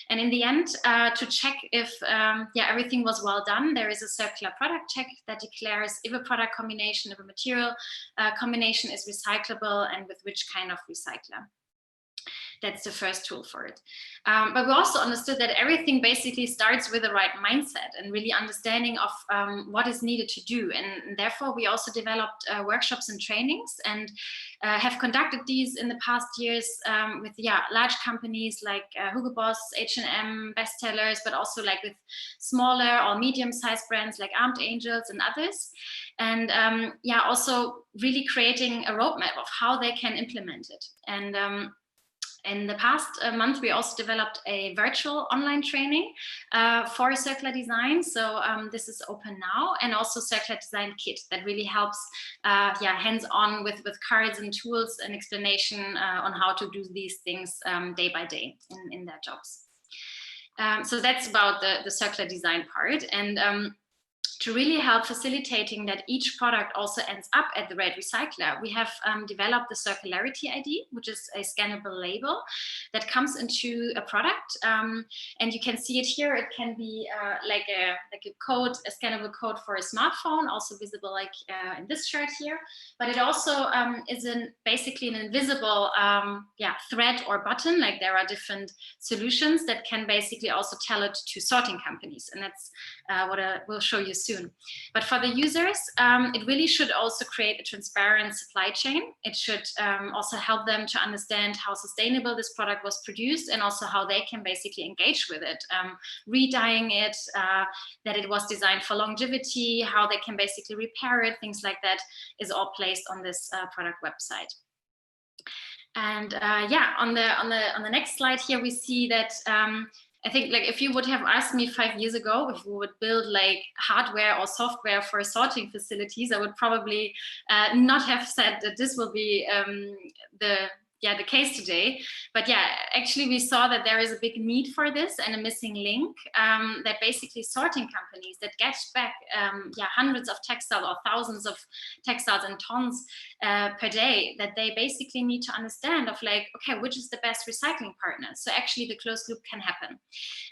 And in the end, to check if everything was well done, there is a circular product check that declares if a product combination, if a material combination is recyclable and with which kind of recycler. That's the first tool for it. But we also understood that everything basically starts with the right mindset and really understanding of what is needed to do. And therefore, we also developed workshops and trainings and have conducted these in the past years with large companies like Hugo Boss, H&M, bestsellers, but also with smaller or medium-sized brands like Armed Angels and others. And also really creating a roadmap of how they can implement it. And in the past month, we also developed a virtual online training for circular design. So this is open now, and also circular design kit that really helps hands-on with cards and tools and explanation on how to do these things day by day in their jobs. So that's about the circular design part. And to really help facilitating that each product also ends up at the right recycler, we have developed the Circularity ID, which is a scannable label that comes into a product. And you can see it here. It can be like a code, a scannable code for a smartphone, also visible in this chart here. But it also is basically an invisible thread or button. Like there are different solutions that can basically also tell it to sorting companies. And that's what I will show you soon. But for the users, it really should also create a transparent supply chain. It should also help them to understand how sustainable this product was produced, and also how they can basically engage with it, re-dyeing it, that it was designed for longevity, how they can basically repair it, things like that is all placed on this product website. And on the next slide here, we see that I think like if you would have asked me 5 years ago if we would build like hardware or software for sorting facilities, I would probably not have said that this will be the case today. But yeah, actually we saw that there is a big need for this and a missing link, that basically sorting companies that get back hundreds of textiles or thousands of textiles and tons per day, that they basically need to understand of like, okay, which is the best recycling partner, so actually the closed loop can happen.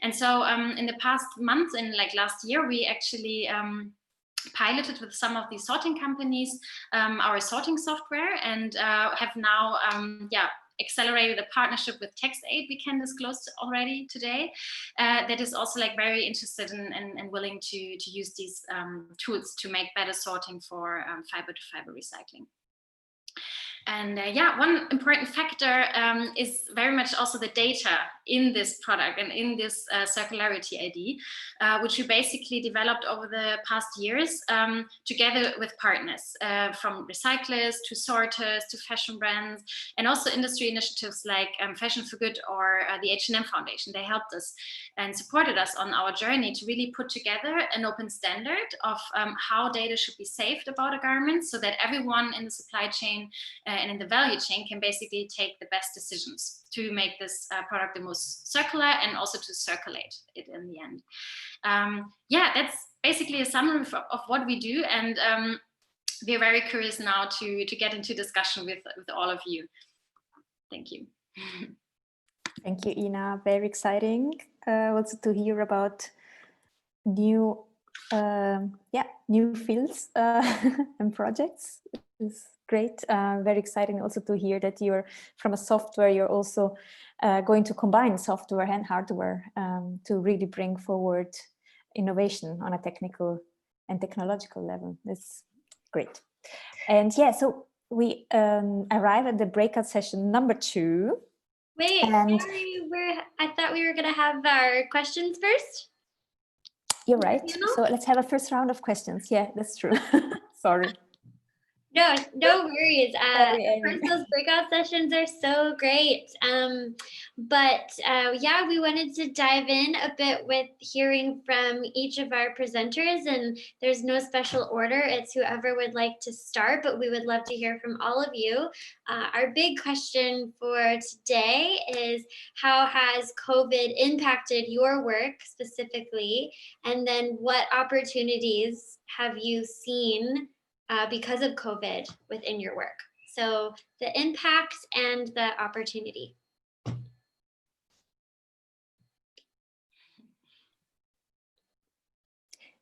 And so in the past months, in like last year, we actually piloted with some of these sorting companies our sorting software, and have now accelerated a partnership with TextAid we can disclose already today, that is also like very interested in and willing to use these tools to make better sorting for fiber to fiber recycling. And one important factor is very much also the data in this product and in this circularity ID, which we basically developed over the past years together with partners, from recyclers to sorters to fashion brands, and also industry initiatives like Fashion for Good or the H&M Foundation. They helped us and supported us on our journey to really put together an open standard of how data should be saved about a garment, so that everyone in the supply chain and in the value chain can basically take the best decisions to make this product the most circular and also to circulate it in the end. That's basically a summary of what we do, and we're very curious now to get into discussion with all of you. Thank you. Thank you, Ina. Very exciting also to hear about new fields and projects. It's great. Very exciting also to hear that you're from a software, you're also going to combine software and hardware to really bring forward innovation on a technical and technological level. That's great. And so we arrive at the breakout session number 2. Wait, sorry, I thought we were going to have our questions first. You're right. So let's have a first round of questions. Yeah, that's true. Sorry. No worries. Those breakout sessions are so great. We wanted to dive in a bit with hearing from each of our presenters, and there's no special order. It's whoever would like to start, but we would love to hear from all of you. Our big question for today is, how has COVID impacted your work specifically? And then what opportunities have you seen because of COVID within your work? So the impact and the opportunity.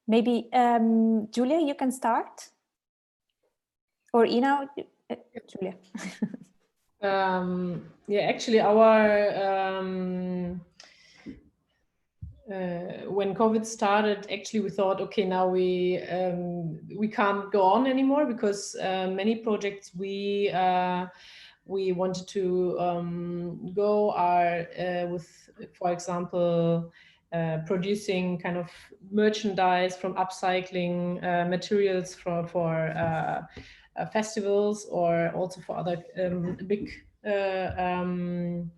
Maybe Julia, you can start, or Ina, Julia. Actually, our when COVID started, actually we thought, okay, now we can't go on anymore, because many projects we wanted to go are with, for example, producing kind of merchandise from upcycling materials for festivals, or also for other big kind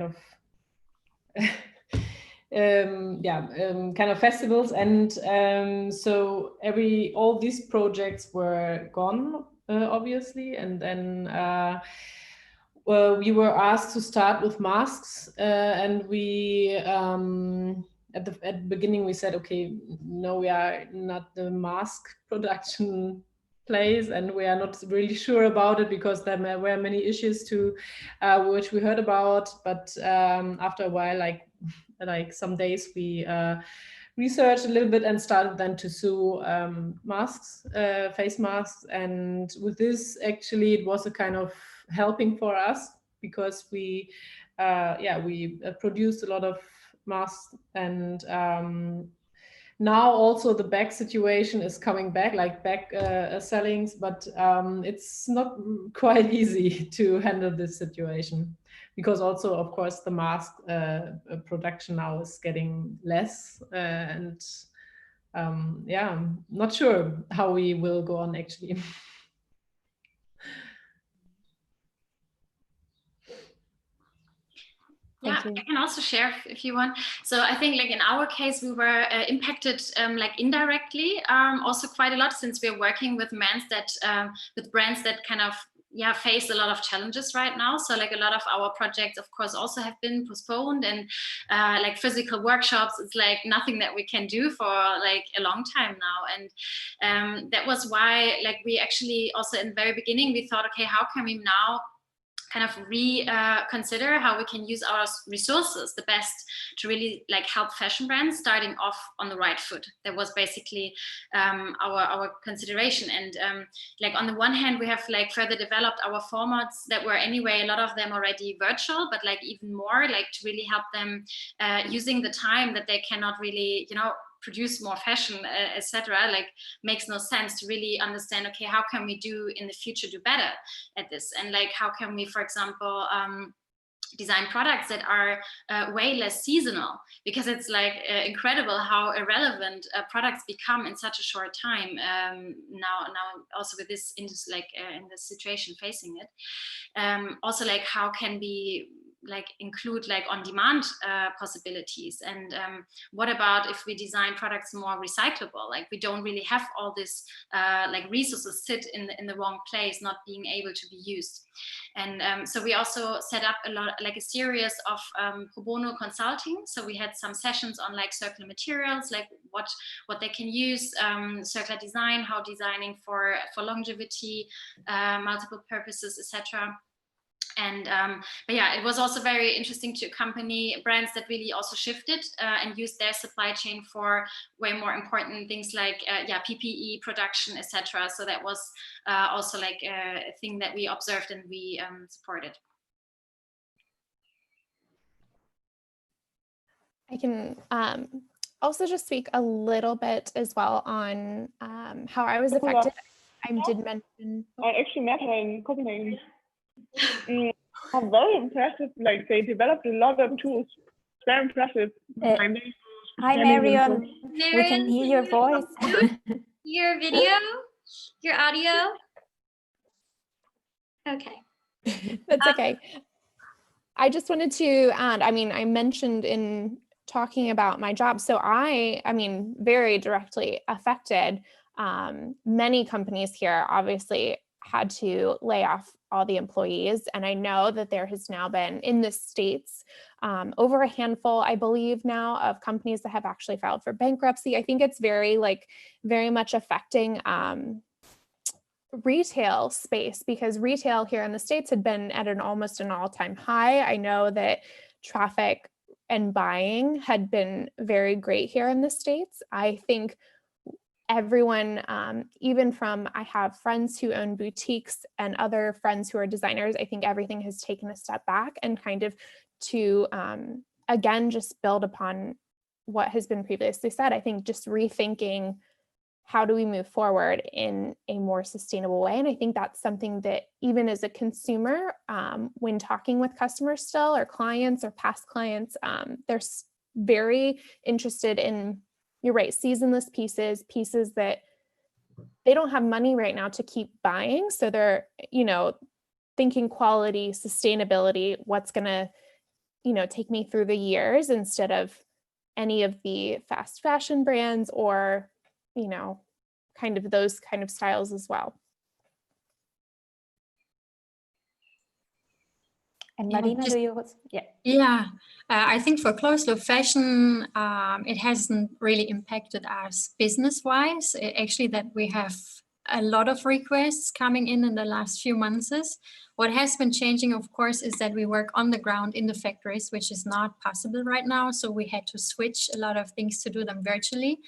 of kind of festivals, and so all these projects were gone, obviously, and then we were asked to start with masks, and we at the beginning we said, okay, no, we are not the mask production place, and we are not really sure about it, because there were many issues to which we heard about, but after a while, like some days, we researched a little bit and started then to sew masks, face masks, and with this, actually, it was a kind of helping for us, because we produced a lot of masks, and now also the bag situation is coming back, like bag sellings, but it's not quite easy to handle this situation, because also, of course, the mask production now is getting less, and not sure how we will go on, actually. Yeah, I can also share if you want. So I think like in our case, we were impacted like indirectly also quite a lot, since we're working with brands that kind of face a lot of challenges right now. So like a lot of our projects, of course, also have been postponed, and like physical workshops, it's like nothing that we can do for like a long time now. And that was why like we actually also in the very beginning, we thought, okay, how can we now kind of reconsider how we can use our resources the best to really like help fashion brands starting off on the right foot. That was basically our consideration. And like on the one hand, we have like further developed our formats that were anyway, a lot of them already virtual, but like even more like to really help them using the time that they cannot really, you know, produce more fashion, etc. Like makes no sense to really understand, okay, how can we do in the future do better at this? And like, how can we, for example, design products that are way less seasonal, because it's like incredible how irrelevant products become in such a short time now also with this in this situation facing it. Also like how can we like include like on-demand possibilities, and what about if we design products more recyclable? Like we don't really have all this like resources sit in the wrong place, not being able to be used. And so we also set up a series of pro bono consulting. So we had some sessions on like circular materials, like what they can use, circular design, how designing for longevity, multiple purposes, etc. And but yeah, it was also very interesting to accompany brands that really also shifted and used their supply chain for way more important things like PPE production, etc. So that was also like a thing that we observed and we supported. I can also just speak a little bit as well on how I was affected. I did mention. I actually met her in Copenhagen. I'm very impressive. Like they developed a lot of tools. Very impressive. Hi, Marion. We can hear your voice. Your video, your audio. Okay. That's okay. I just wanted to add, I mean, I mentioned in talking about my job, so I mean, very directly affected. Many companies here obviously had to lay off all the employees. And I know that there has now been in the States over a handful, I believe now, of companies that have actually filed for bankruptcy. I think it's very much affecting retail space, because retail here in the States had been at almost an all-time high. I know that traffic and buying had been very great here in the States. I think everyone, even from, I have friends who own boutiques and other friends who are designers, I think everything has taken a step back and kind of to, again, just build upon what has been previously said. I think just rethinking how do we move forward in a more sustainable way? And I think that's something that even as a consumer, when talking with customers still, or clients or past clients, they're very interested in, you're right, seasonless pieces that they don't have money right now to keep buying. So they're, thinking quality, sustainability, what's gonna, take me through the years, instead of any of the fast fashion brands or, kind of those kind of styles as well. And Marina, do you? Yeah, I think for closed-loop fashion, it hasn't really impacted us business-wise. Actually, that we have a lot of requests coming in the last few months. What has been changing, of course, is that we work on the ground in the factories, which is not possible right now. So we had to switch a lot of things to do them virtually.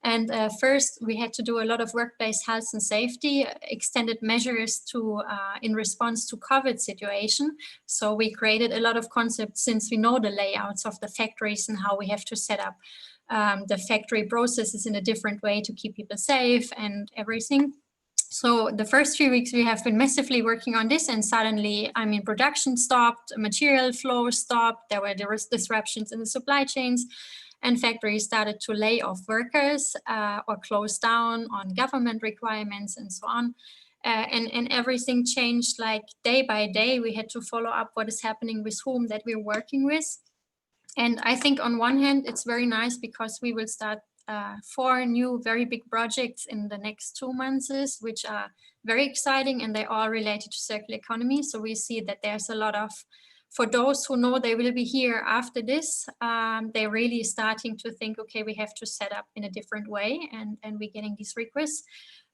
And first, we had to do a lot of workplace health and safety, extended measures to in response to COVID situation. So we created a lot of concepts, since we know the layouts of the factories and how we have to set up the factory processes in a different way to keep people safe and everything. So the first few weeks we have been massively working on this, and suddenly, production stopped, material flow stopped, there were disruptions in the supply chains, and factories started to lay off workers or close down on government requirements and so on. and everything changed like day by day. We had to follow up what is happening with whom that we're working with. And I think on one hand, it's very nice because we will start 4 new very big projects in the next 2 months, which are very exciting, and they're all related to circular economy. So we see that there's a lot of, for those who know they will be here after this, they're really starting to think, okay, we have to set up in a different way, and we're getting these requests.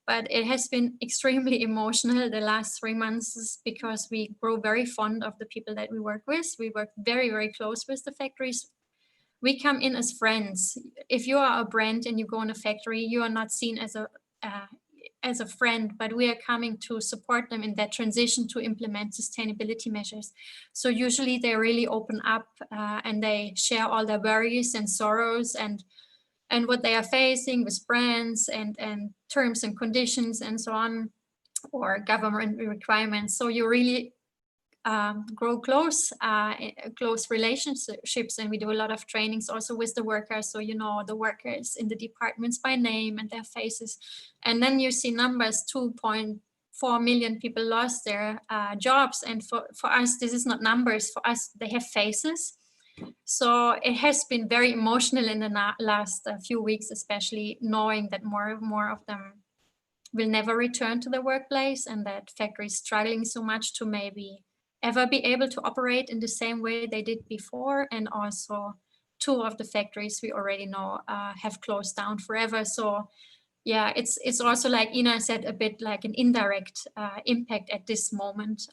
But it has been extremely emotional the last 3 months because we grow very fond of the people that we work with. We work very, very close with the factories. We come in as friends. If you are a brand and you go in a factory, you are not seen as a friend, but we are coming to support them in that transition to implement sustainability measures. So usually they really open up and they share all their worries and sorrows and what they are facing with brands and terms and conditions and so on, or government requirements. So you really grow close relationships, and we do a lot of trainings also with the workers. So you know the workers in the departments by name and their faces, and then you see numbers: 2.4 million people lost their jobs, and for us this is not numbers. For us, they have faces. So it has been very emotional in the last few weeks, especially knowing that more and more of them will never return to the workplace, and that factories struggling so much to maybe ever be able to operate in the same way they did before. And also 2 of the factories we already know have closed down forever. So yeah, it's also, like Ina said, a bit like an indirect impact at this moment.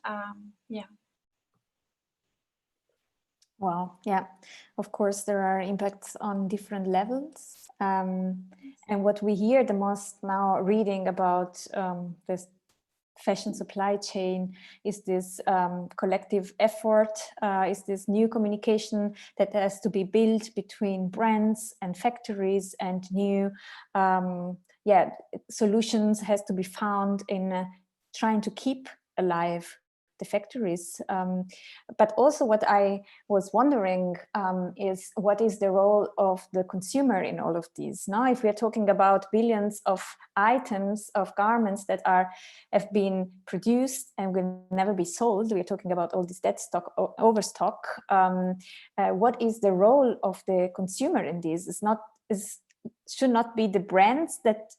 Yeah. Wow, yeah, of course there are impacts on different levels. And what we hear the most now reading about this fashion supply chain is this collective effort, is this new communication that has to be built between brands and factories, and new solutions has to be found in trying to keep alive the factories. But also what I was wondering is what is the role of the consumer in all of these? Now, if we are talking about billions of items, of garments that have been produced and will never be sold, we are talking about all this dead stock, overstock. What is the role of the consumer in this? Should not be the brands that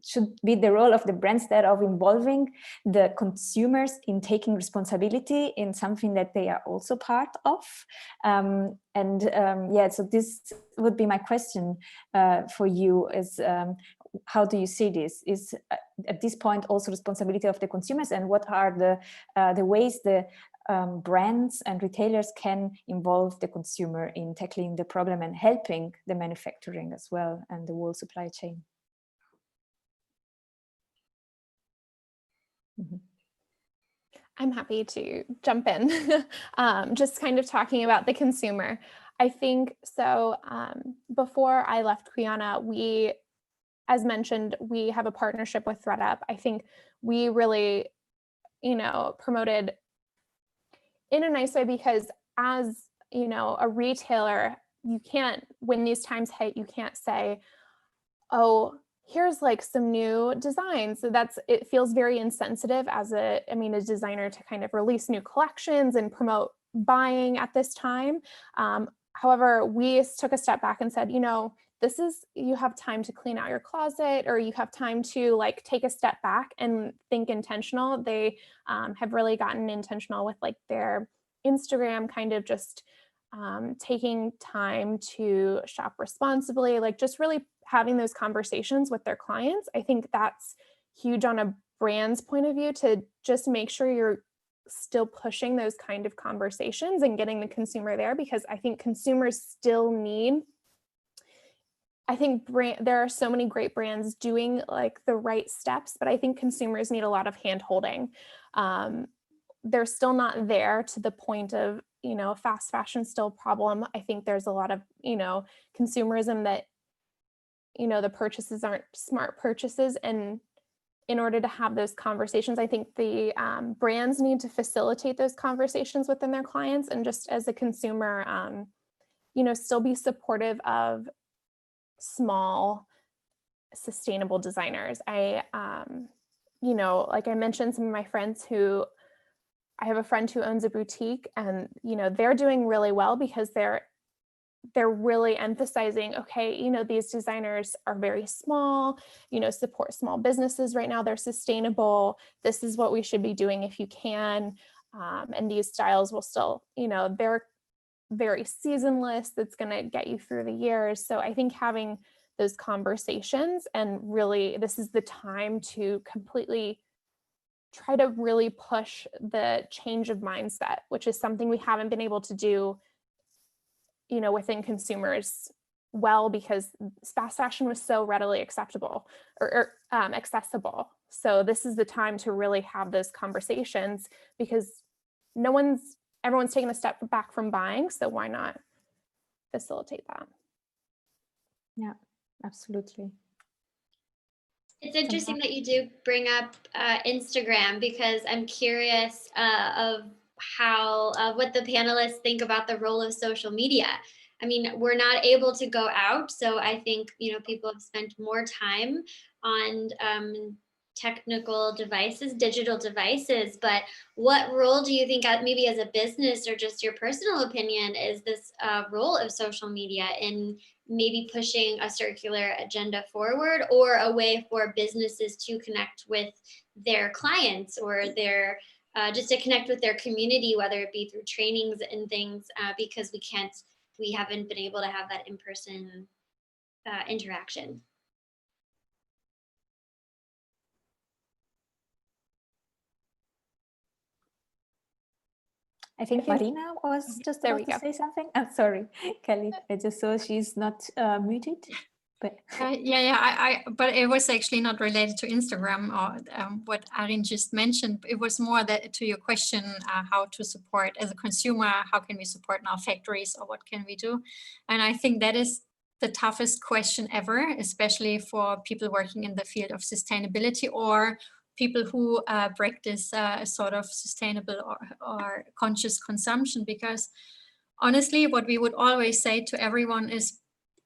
should be the role of the brands that are involving the consumers in taking responsibility in something that they are also part of. So this would be my question for you is how do you see this? Is at this point also responsibility of the consumers, and what are the ways the brands and retailers can involve the consumer in tackling the problem and helping the manufacturing as well and the whole supply chain? Mm-hmm. I'm happy to jump in. Just kind of talking about the consumer. I think so. Before I left CUYANA, we, as mentioned, we have a partnership with ThreadUp. I think we really, promoted in a nice way, because as a retailer, you can't, when these times hit, you can't say, oh, here's like some new designs. So it feels very insensitive as a designer to kind of release new collections and promote buying at this time. However, we took a step back and said, you have time to clean out your closet, or you have time to like take a step back and think intentional. They have really gotten intentional with like their Instagram, kind of just taking time to shop responsibly, like just really having those conversations with their clients. I think that's huge on a brand's point of view, to just make sure you're still pushing those kind of conversations and getting the consumer there, because I think consumers still need, there are so many great brands doing like the right steps, but I think consumers need a lot of hand holding. They're still not there to the point of, fast fashion still a problem. I think there's a lot of, consumerism that, the purchases aren't smart purchases. And in order to have those conversations, I think the brands need to facilitate those conversations within their clients. And just as a consumer, still be supportive of small, sustainable designers. you know, like I mentioned, some of my friends who, I have a friend who owns a boutique, and, you know, they're doing really well because they're really emphasizing, okay, you know, these designers are very small, you know, support small businesses right now, they're sustainable, this is what we should be doing if you can. And these styles will still, you know, they're very seasonless, that's going to get you through the years. So I think having those conversations, and really this is the time to completely try to really push the change of mindset, which is something we haven't been able to do, you know, within consumers well, because fast fashion was so readily acceptable or accessible. So this is the time to really have those conversations, because everyone's taking a step back from buying. So why not facilitate that? Yeah, absolutely. It's interesting that you do bring up Instagram, because I'm curious of how what the panelists think about the role of social media. I mean, we're not able to go out, so I think, you know, people have spent more time on technical devices, digital devices. But what role do you think, maybe as a business or just your personal opinion, is this role of social media in maybe pushing a circular agenda forward, or a way for businesses to connect with their clients, or their just to connect with their community, whether it be through trainings and things, because we haven't been able to have that in-person interaction? I think Marina was just about to say something. I'm sorry, Kelly. I just saw she's not muted. But but it was actually not related to Instagram or what Arin just mentioned. It was more that to your question, how to support as a consumer, how can we support in our factories, or what can we do? And I think that is the toughest question ever, especially for people working in the field of sustainability, or people who practice sort of sustainable or conscious consumption. Because honestly, what we would always say to everyone is,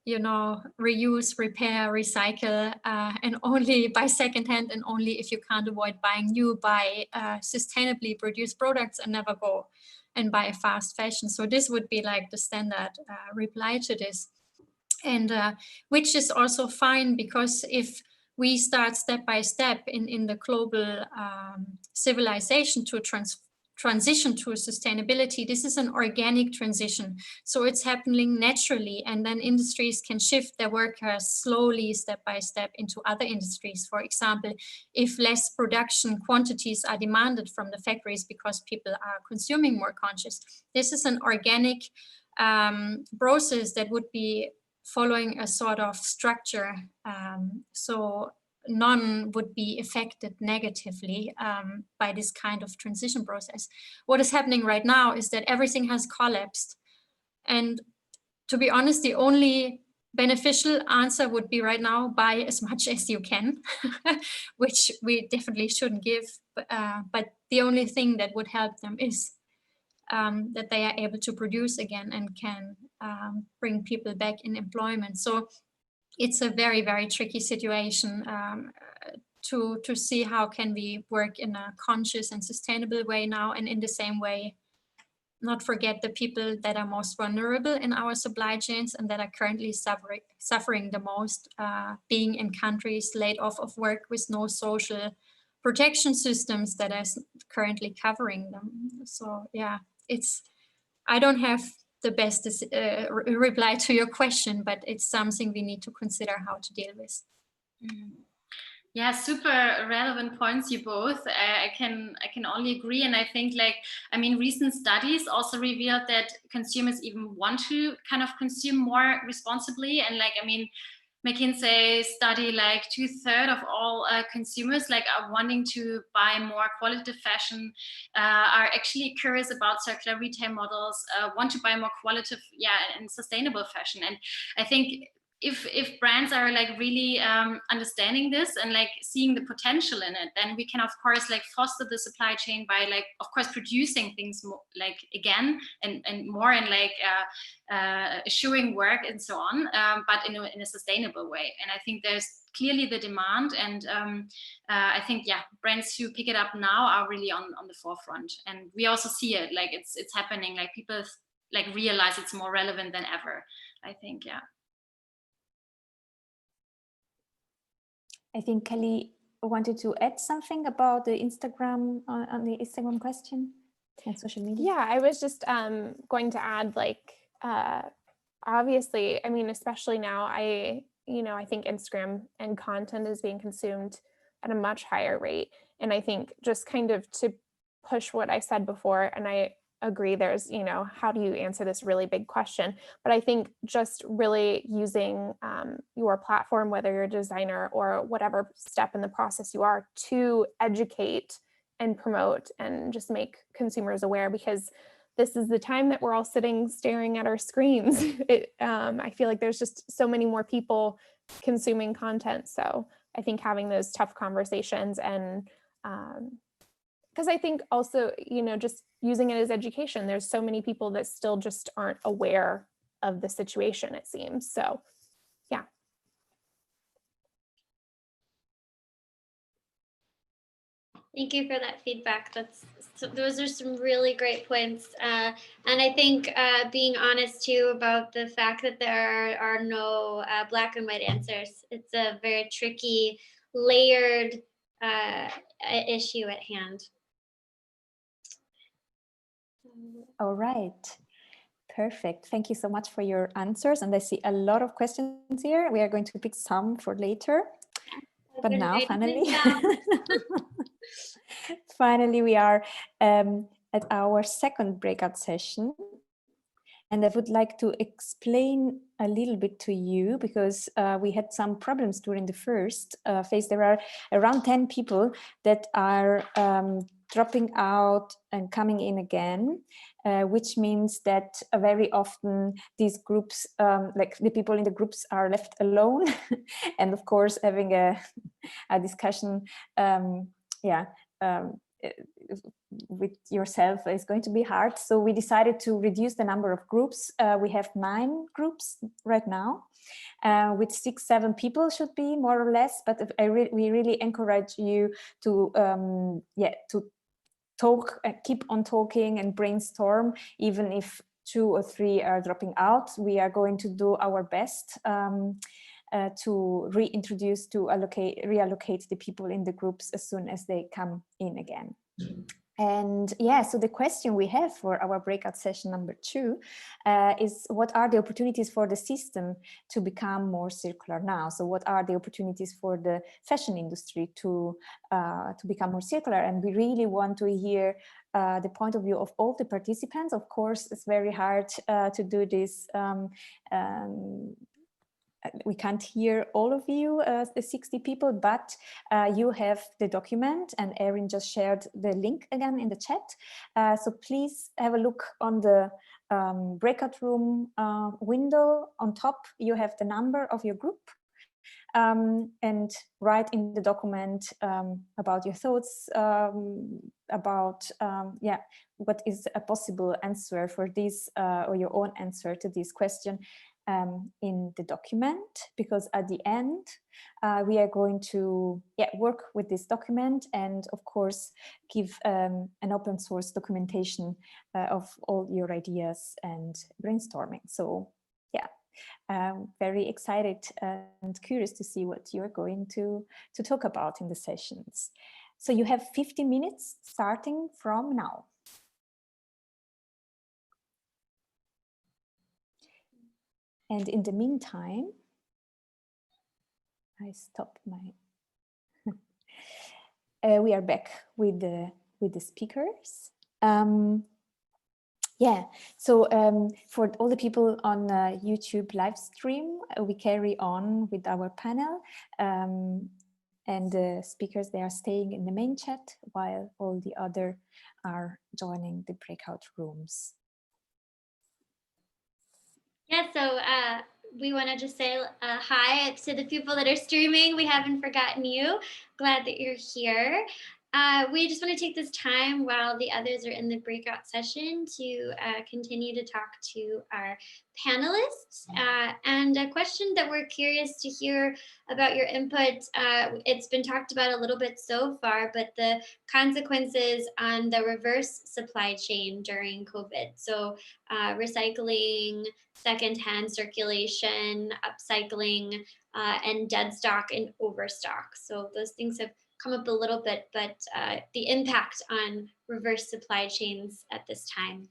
you know, reuse, repair, recycle, and only buy secondhand, and only if you can't avoid buying new, buy sustainably produced products, and never go and buy fast fashion. So this would be like the standard reply to this. And which is also fine, because if we start step by step in the global civilization to transition to sustainability, this is an organic transition. So it's happening naturally, and then industries can shift their workers slowly, step by step, into other industries. For example, if less production quantities are demanded from the factories because people are consuming more conscious, this is an organic process that would be following a sort of structure, so none would be affected negatively by this kind of transition process. What is happening right now is that everything has collapsed. And to be honest, the only beneficial answer would be right now, buy as much as you can, which we definitely shouldn't give. But the only thing that would help them is that they are able to produce again and can bring people back in employment. So it's a very, very tricky situation to see how can we work in a conscious and sustainable way now, and in the same way not forget the people that are most vulnerable in our supply chains and that are currently suffering the most, being in countries laid off of work with no social protection systems that are currently covering them. So yeah, I don't have the best reply to your question, but it's something we need to consider how to deal with. Yeah, super relevant points, you both. I can only agree. And I think, like, I mean, recent studies also revealed that consumers even want to kind of consume more responsibly. And like, I mean, McKinsey study, like 2/3 of all consumers like are wanting to buy more qualitative fashion, are actually curious about circular retail models, want to buy more qualitative, and sustainable fashion. And I think if brands are like really understanding this and like seeing the potential in it, then we can of course like foster the supply chain by like of course producing things more, like again and more, and like assuring work and so on, but in a sustainable way. And I think there's clearly the demand, and I think brands who pick it up now are really on the forefront, and we also see it, like it's happening, like people like realize it's more relevant than ever, I think. I think Kelly wanted to add something about the Instagram, on the Instagram question and social media. Yeah, I was just going to add, like, obviously, I mean, especially now, I think Instagram and content is being consumed at a much higher rate. And I think just kind of to push what I said before, and I agree, there's, how do you answer this really big question? But I think just really using your platform, whether you're a designer or whatever step in the process you are, to educate and promote and just make consumers aware, because this is the time that we're all sitting staring at our screens. I feel like there's just so many more people consuming content. So I think having those tough conversations, and because I think also, just using it as education, there's so many people that still just aren't aware of the situation, it seems. So, yeah. Thank you for that feedback. Those are some really great points. And I think being honest too about the fact that there are no black and white answers. It's a very tricky, layered issue at hand. All right. Perfect. Thank you so much for your answers. And I see a lot of questions here. We are going to pick some for later. But now, finally, finally, we are at our second breakout session. And I would like to explain a little bit to you, because we had some problems during the first phase. There are around 10 people that are dropping out and coming in again, which means that very often these groups, like the people in the groups, are left alone. And of course, having a discussion, with yourself is going to be hard. So we decided to reduce the number of groups. We have 9 groups right now, with 6-7 people should be more or less. But we really encourage you to to talk, keep on talking and brainstorm, even if 2 or 3 are dropping out. We are going to do our best to reintroduce, to reallocate the people in the groups as soon as they come in again. And so the question we have for our breakout session number 2 is, what are the opportunities for the system to become more circular now? So what are the opportunities for the fashion industry to become more circular? And we really want to hear the point of view of all the participants. Of course, it's very hard to do this. We can't hear all of you, the 60 people, but you have the document, and Erin just shared the link again in the chat. So please have a look on the breakout room window. On top, you have the number of your group, and write in the document about your thoughts, about what is a possible answer for this, or your own answer to this question. In the document, because at the end we are going to work with this document, and of course give an open source documentation of all your ideas and brainstorming. So very excited and curious to see what you're going to talk about in the sessions. So you have 50 minutes starting from now. And in the meantime, I stopped my. We are back with the speakers. So for all the people on YouTube live stream, we carry on with our panel, and the speakers, they are staying in the main chat while all the other are joining the breakout rooms. Yeah, so we want to just say hi to the people that are streaming. We haven't forgotten you. Glad that you're here. We just want to take this time while the others are in the breakout session to continue to talk to our panelists. And a question that we're curious to hear about your input, it's been talked about a little bit so far, but the consequences on the reverse supply chain during COVID. So recycling, secondhand circulation, upcycling, and dead stock and overstock. So those things have come up a little bit, but the impact on reverse supply chains at this time.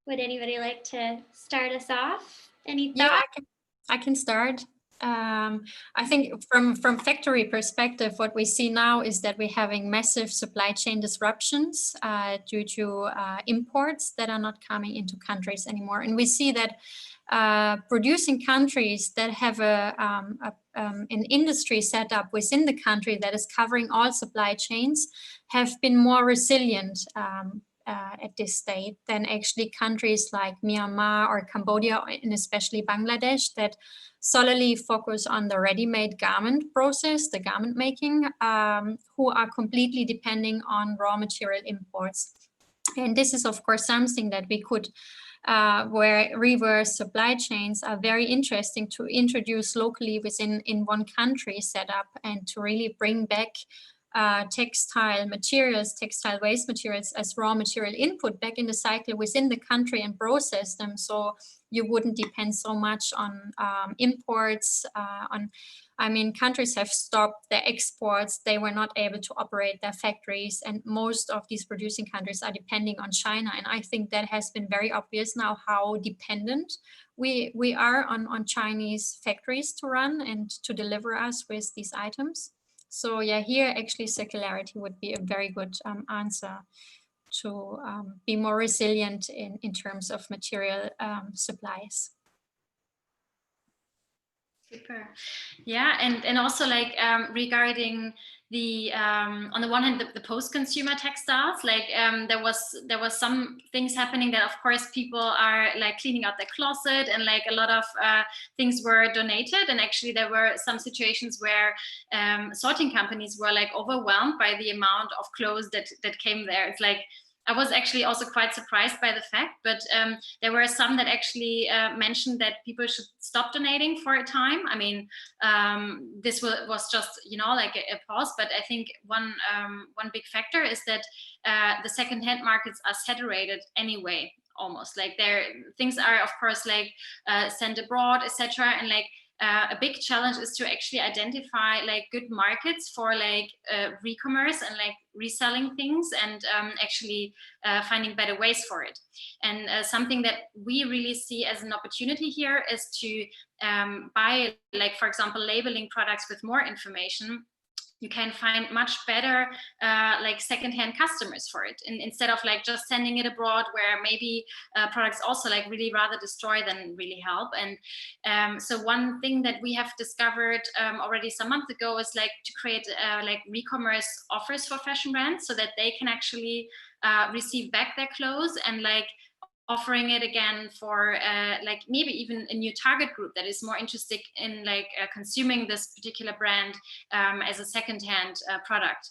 Would anybody like to start us off? Any thoughts? Yeah, I can start. I think from factory perspective, what we see now is that we're having massive supply chain disruptions due to imports that are not coming into countries anymore. And we see that producing countries that have an industry set up within the country that is covering all supply chains have been more resilient at this state than actually countries like Myanmar or Cambodia, and especially Bangladesh, that solely focus on the ready-made garment process, the garment making, who are completely depending on raw material imports. And this is, of course, something that we could, where reverse supply chains are very interesting to introduce locally within one country setup, and to really bring back textile materials, textile waste materials as raw material input back in the cycle within the country and process them, so you wouldn't depend so much on imports. I mean, countries have stopped their exports. They were not able to operate their factories, and most of these producing countries are depending on China. And I think that has been very obvious now how dependent we are on Chinese factories to run and to deliver us with these items. So yeah, here actually circularity would be a very good answer to be more resilient in terms of material supplies. Super. Yeah, and also like regarding the on the one hand the post-consumer textiles, like there was some things happening that of course people are like cleaning out their closet, and like a lot of things were donated, and actually there were some situations where sorting companies were like overwhelmed by the amount of clothes that came there. It's like I was actually also quite surprised by the fact, but there were some that actually mentioned that people should stop donating for a time. I mean, this was just, you know, like a pause, but I think one big factor is that the secondhand markets are saturated anyway, almost. Like things are, of course, like sent abroad, etc. And like a big challenge is to actually identify like good markets for like re-commerce and like reselling things, and actually finding better ways for it. And something that we really see as an opportunity here is to by, like, for example, labeling products with more information. You can find much better like secondhand customers for it, and instead of like just sending it abroad, where maybe products also like really rather destroy than really help. And so one thing that we have discovered already some months ago is like to create like re-commerce offers for fashion brands, so that they can actually receive back their clothes, and like offering it again for like maybe even a new target group that is more interested in like consuming this particular brand as a secondhand product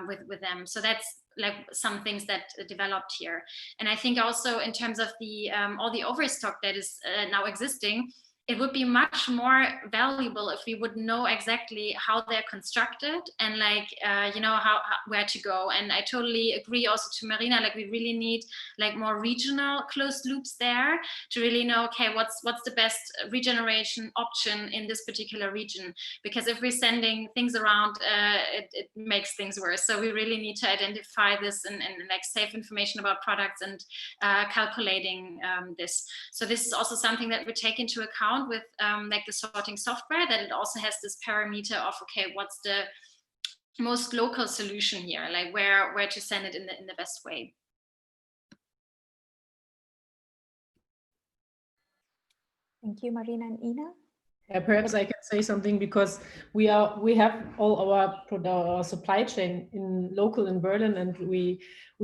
with them. So that's like some things that developed here. And I think also in terms of the all the overstock that is now existing, it would be much more valuable if we would know exactly how they're constructed, and like you know, where to go. And I totally agree also to Marina, like we really need like more regional closed loops there to really know, okay, what's the best regeneration option in this particular region, because if we're sending things around, it makes things worse. So we really need to identify this and like save information about products, and calculating this. So this is also something that we take into account with like the sorting software, that it also has this parameter of, okay, what's the most local solution here, like where to send it in the best way. Thank you, Marina and Ina. Perhaps I can say something, because we have all our supply chain local in Berlin, and we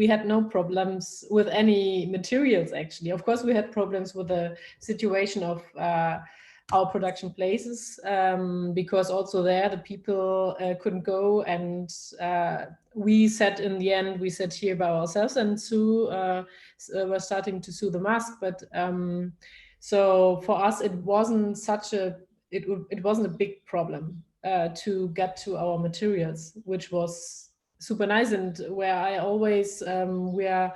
had no problems with any materials actually. Of course, we had problems with the situation of our production places, because also there the people couldn't go, and we said in the end, we said here by ourselves, and we're starting to sew the mask, but so for us it wasn't such a it wasn't a big problem to get to our materials, which was super nice, and where I always we are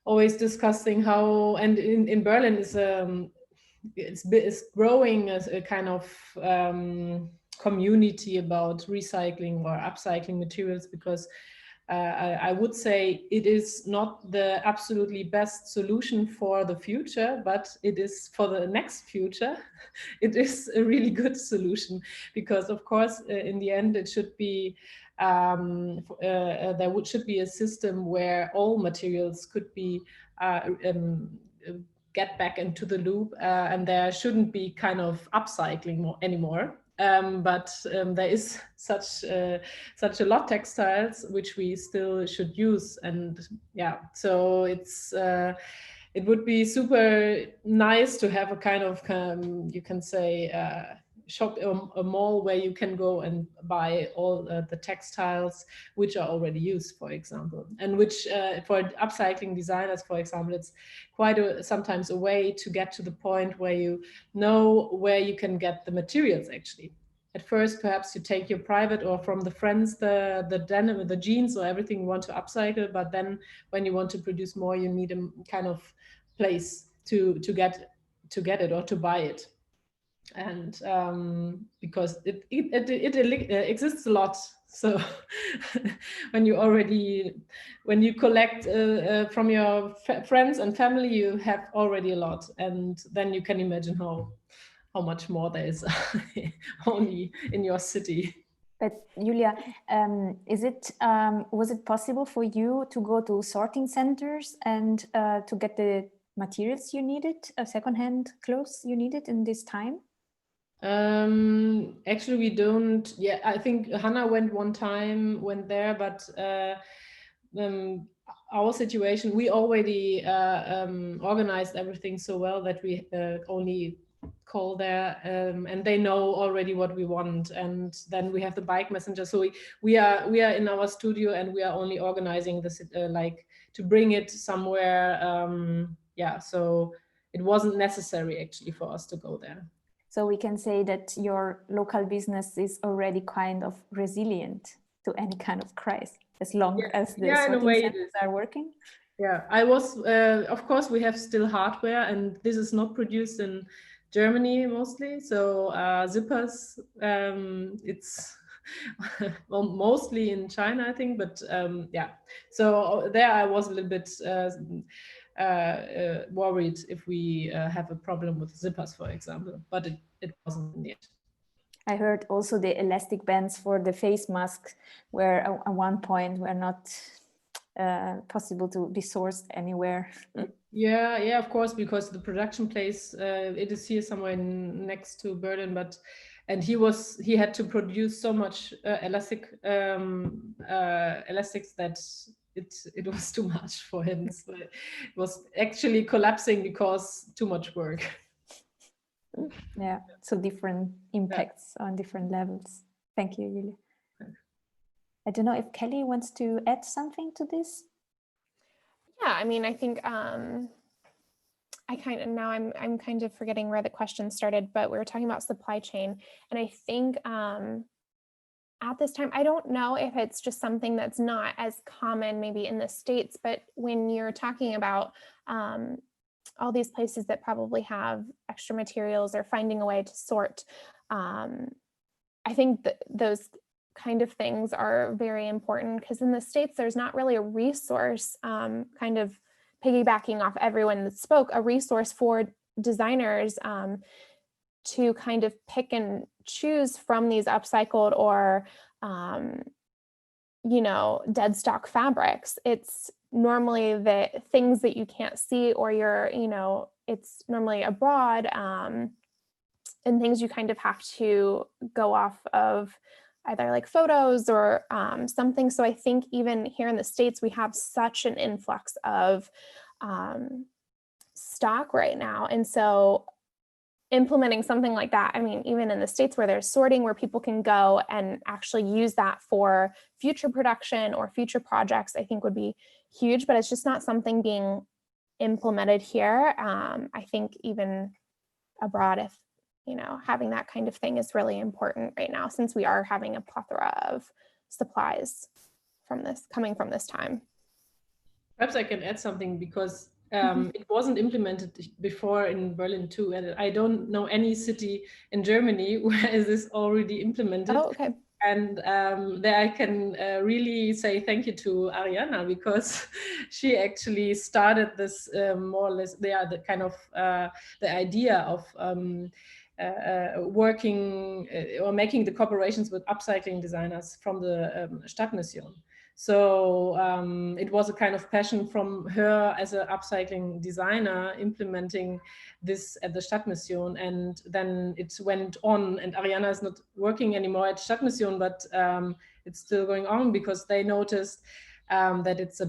always discussing how, and in Berlin is it's growing as a kind of community about recycling or upcycling materials, because I would say it is not the absolutely best solution for the future, but it is for the next future. It is a really good solution, because of course in the end it should be should be a system where all materials could be get back into the loop, and there shouldn't be kind of upcycling anymore. But there is such a lot textiles which we still should use, and yeah, so it would be super nice to have a kind of you can say shop, a mall where you can go and buy all the textiles which are already used, for example, and which for upcycling designers, for example, it's quite sometimes a way to get to the point where you know where you can get the materials actually. At first, perhaps you take your private or from the friends the denim, the jeans or everything you want to upcycle, but then when you want to produce more, you need a kind of place to get it or to buy it. And because it exists a lot, so when you collect from your friends and family, you have already a lot, and then you can imagine how much more there is only in your city. But Julia, was it possible for you to go to sorting centers and to get the materials you needed, secondhand clothes you needed in this time? Actually we don't. Yeah, I think Hannah went there, but our situation, we already organized everything so well that we only call there, and they know already what we want, and then we have the bike messenger, so we are in our studio, and we are only organizing this like to bring it somewhere. Yeah, so it wasn't necessary actually for us to go there. So we can say that your local business is already kind of resilient to any kind of crisis, as long as the sorting centers are working. Yeah, I was, of course, we have still hardware, and this is not produced in Germany mostly. So zippers, it's well, mostly in China, I think, but yeah. So there I was a little bit worried if we have a problem with zippers, for example, but it wasn't in the end. I heard also the elastic bands for the face masks were at one point were not possible to be sourced anywhere. Yeah, of course, because the production place it is here somewhere next to Berlin, and he had to produce so much elastics that it was too much for him. So it was actually collapsing because too much work. Yeah, so different impacts on different levels. Thank you, Julia. I don't know if Kelly wants to add something to this. Yeah, I mean, I think I'm kind of forgetting where the question started, but we were talking about supply chain, and I think at this time, I don't know if it's just something that's not as common maybe in the States, but when you're talking about all these places that probably have extra materials or finding a way to sort, I think that those kind of things are very important, because in the States, there's not really a resource, kind of piggybacking off everyone that spoke, a resource for designers to kind of pick and choose from these upcycled or, dead stock fabrics. It's normally the things that you can't see, or it's normally abroad. and things you kind of have to go off of either like photos or something. So I think even here in the States, we have such an influx of stock right now. And so implementing something like that, I mean, even in the States where there's sorting, where people can go and actually use that for future production or future projects, I think would be huge, but it's just not something being implemented here. I think even abroad, if having that kind of thing is really important right now, since we are having a plethora of supplies coming from this time. Perhaps I can add something, because it wasn't implemented before in Berlin too, and I don't know any city in Germany where is this already implemented. Oh, okay. And there I can really say thank you to Ariana, because she actually started this more or less. They are the kind of the idea of working or making the cooperations with upcycling designers from the Stadtmission. So it was a kind of passion from her as an upcycling designer implementing this at the Stadtmission, and then it went on, and Ariana is not working anymore at Stadtmission, but it's still going on, because they noticed that it's a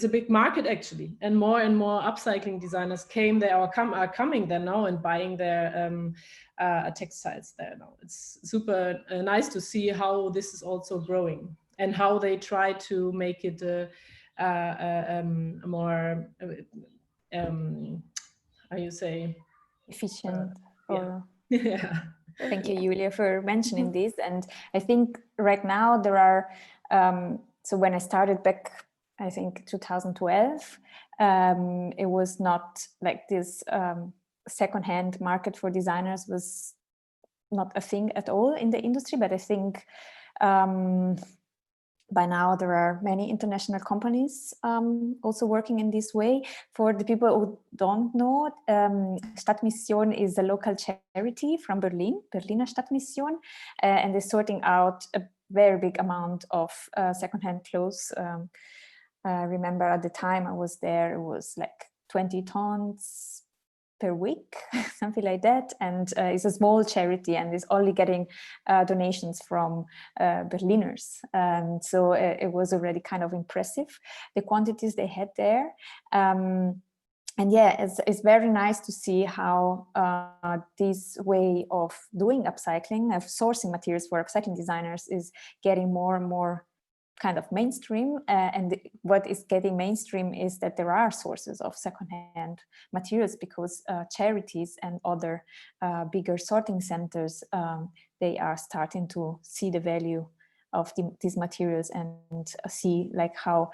big market actually, and more upcycling designers are coming there now and buying their textiles there now. It's super nice to see how this is also growing, and how they try to make it more how you say, efficient or yeah. Thank you, Julia, for mentioning this. And I think right now there are so when I started back, I think 2012, it was not like this secondhand market for designers was not a thing at all in the industry. But I think by now there are many international companies also working in this way. For the people who don't know, Stadtmission is a local charity from Berlin, Berliner Stadtmission, and they're sorting out a very big amount of secondhand clothes. I remember at the time I was there, it was like 20 tons per week, something like that. And it's a small charity, and it's only getting donations from Berliners. So it was already kind of impressive, the quantities they had there. And yeah, it's very nice to see how this way of doing upcycling, of sourcing materials for upcycling designers, is getting more and more kind of mainstream. And what is getting mainstream is that there are sources of secondhand materials, because charities and other bigger sorting centers, they are starting to see the value of these materials, and see like how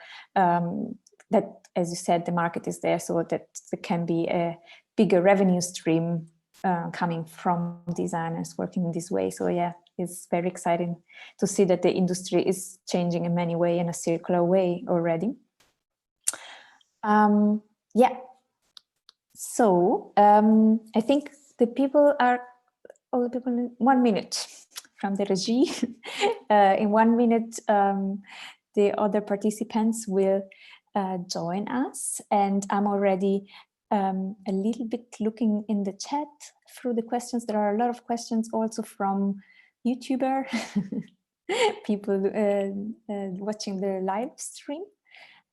that, as you said, the market is there, so that there can be a bigger revenue stream coming from designers working in this way. So yeah, it's very exciting to see that the industry is changing in many ways, in a circular way already. Yeah. So I think all the people in 1 minute from the regie. In 1 minute, the other participants will join us, and I'm already a little bit looking in the chat through the questions. There are a lot of questions also from YouTuber people watching the live stream.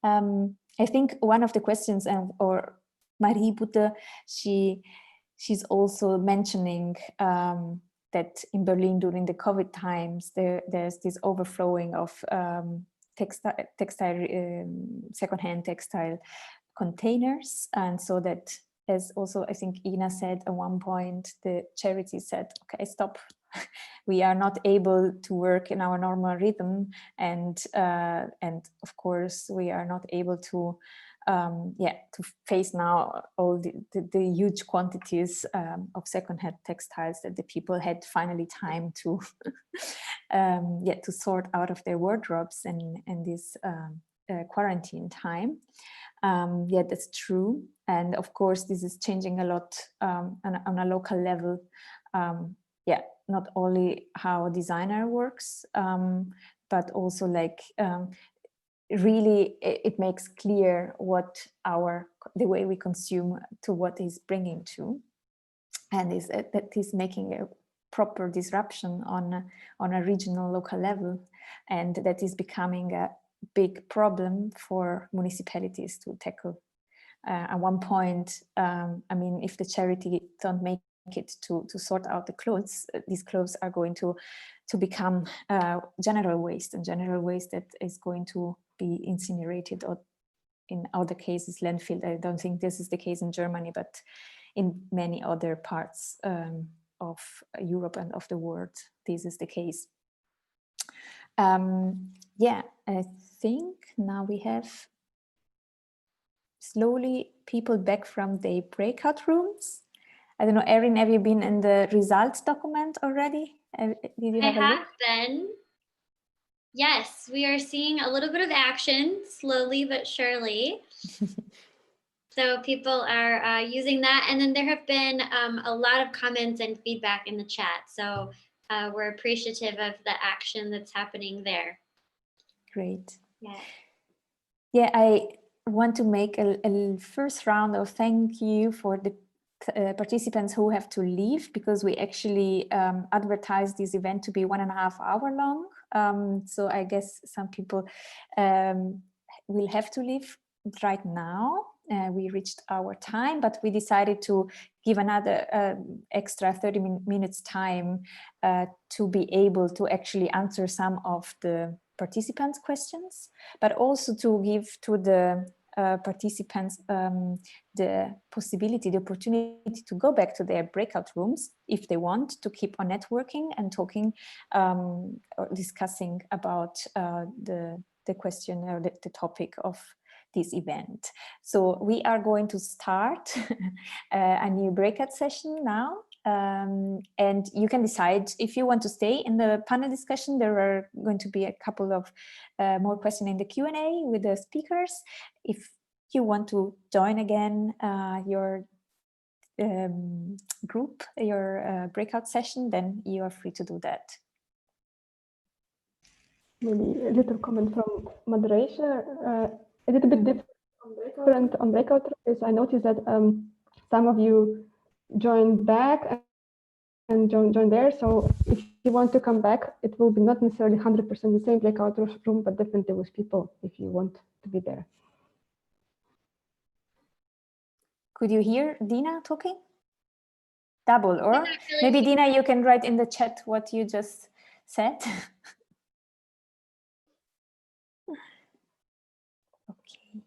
I think one of the questions, or Marie Butte, she's also mentioning that in Berlin during the COVID times, there's this overflowing of secondhand textile containers, and so that, as also I think Ina said at one point, the charity said, okay, stop, we are not able to work in our normal rhythm, and of course we are not able to to face now all the huge quantities of secondhand textiles that the people had finally time to to sort out of their wardrobes in this quarantine time. Yeah, that's true. And of course, this is changing a lot on a local level. Yeah, not only how a designer works, but also like really it makes clear what our the way we consume to what is bringing to, and that is making a proper disruption on a regional, local level, and that is becoming a big problem for municipalities to tackle. At one point, I mean, if the charity don't make it to sort out the clothes, these clothes are going to become general waste, and general waste that is going to be incinerated, or in other cases landfill. I don't think this is the case in Germany, but in many other parts of Europe and of the world, this is the case. Yeah, I think now we have slowly people back from the breakout rooms. I don't know, Erin, have you been in the results document already? Did you have a look? I have been. Yes, we are seeing a little bit of action, slowly but surely. So people are using that. And then there have been a lot of comments and feedback in the chat. So we're appreciative of the action that's happening there. Great. Yeah. Yeah, I want to make a first round of thank you for the participants who have to leave, because we actually advertised this event to be 1.5 hours long. So I guess some people will have to leave right now. We reached our time, but we decided to give another extra 30 minutes time to be able to actually answer some of the participants' questions, but also to give to the participants the possibility, the opportunity to go back to their breakout rooms if they want to keep on networking and talking or discussing about the question or the topic of this event. So we are going to start a new breakout session now. And you can decide if you want to stay in the panel discussion. There are going to be a couple of more questions in the Q&A with the speakers. If you want to join again your group, your breakout session, then you are free to do that. Maybe a little comment from moderation. A little bit different on breakout is I noticed that some of you joined back and join there. So if you want to come back, it will be not necessarily 100% the same breakout room, but definitely with people if you want to be there. Could you hear Dina talking? Double, or really maybe Dina, you can write in the chat what you just said. Okay.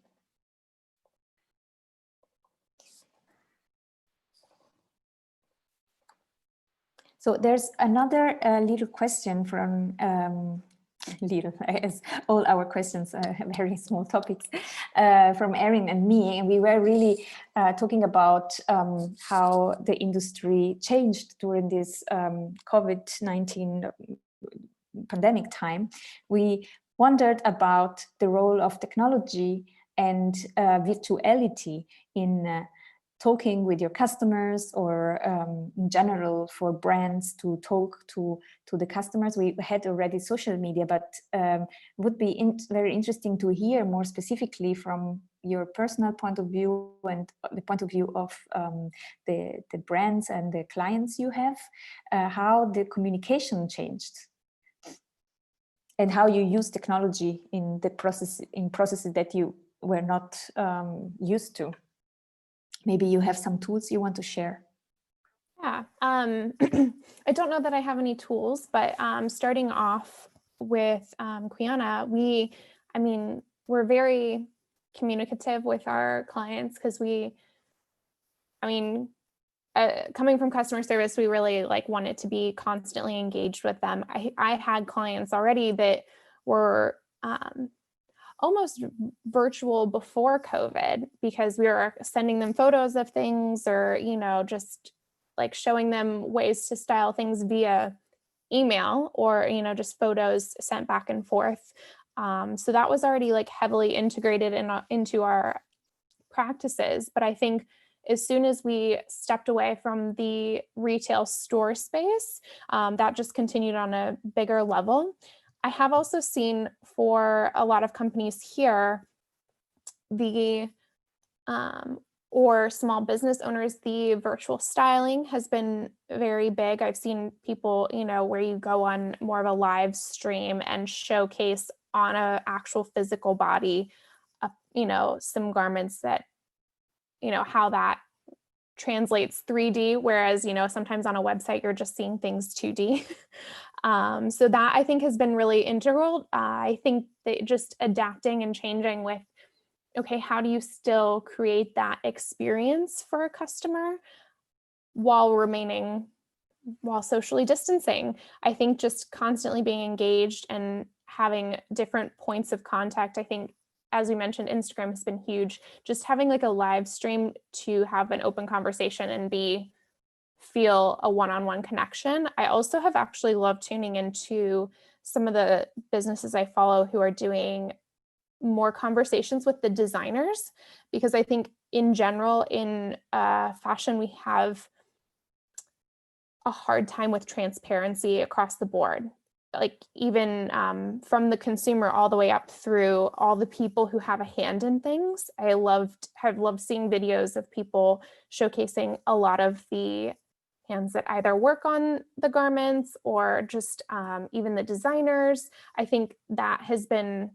So there's another little question from little, as all our questions are very small topics, from Erin and me, and we were really talking about how the industry changed during this COVID-19 pandemic time. We wondered about the role of technology and virtuality in talking with your customers, or in general for brands to talk to the customers. We had already social media, but would be very interesting to hear more specifically from your personal point of view and the point of view of the brands and the clients you have, how the communication changed and how you use technology in the processes that you were not used to. Maybe you have some tools you want to share. Yeah, I don't know that I have any tools, but starting off with CUYANA, we're very communicative with our clients because coming from customer service, we really wanted to be constantly engaged with them. I had clients already that were almost virtual before COVID, because we were sending them photos of things, or just showing them ways to style things via email, or just photos sent back and forth. So that was already heavily integrated into our practices. But I think as soon as we stepped away from the retail store space, that just continued on a bigger level. I have also seen for a lot of companies here, the or small business owners, the virtual styling has been very big. I've seen people, you know, where you go on more of a live stream and showcase on a actual physical body, you know, some garments that, you know, how that translates 3D, whereas, you know, sometimes on a website, you're just seeing things 2D. So that I think has been really integral. I think that just adapting and changing with, okay, how do you still create that experience for a customer while socially distancing? I think just constantly being engaged and having different points of contact. I think, as we mentioned, Instagram has been huge. Just having like a live stream to have an open conversation and feel a one-on-one connection. I also have actually loved tuning into some of the businesses I follow who are doing more conversations with the designers, because I think in general in fashion, we have a hard time with transparency across the board. Like even from the consumer all the way up through all the people who have a hand in things. Have loved seeing videos of people showcasing a lot of the hands that either work on the garments or just even the designers. I think that has been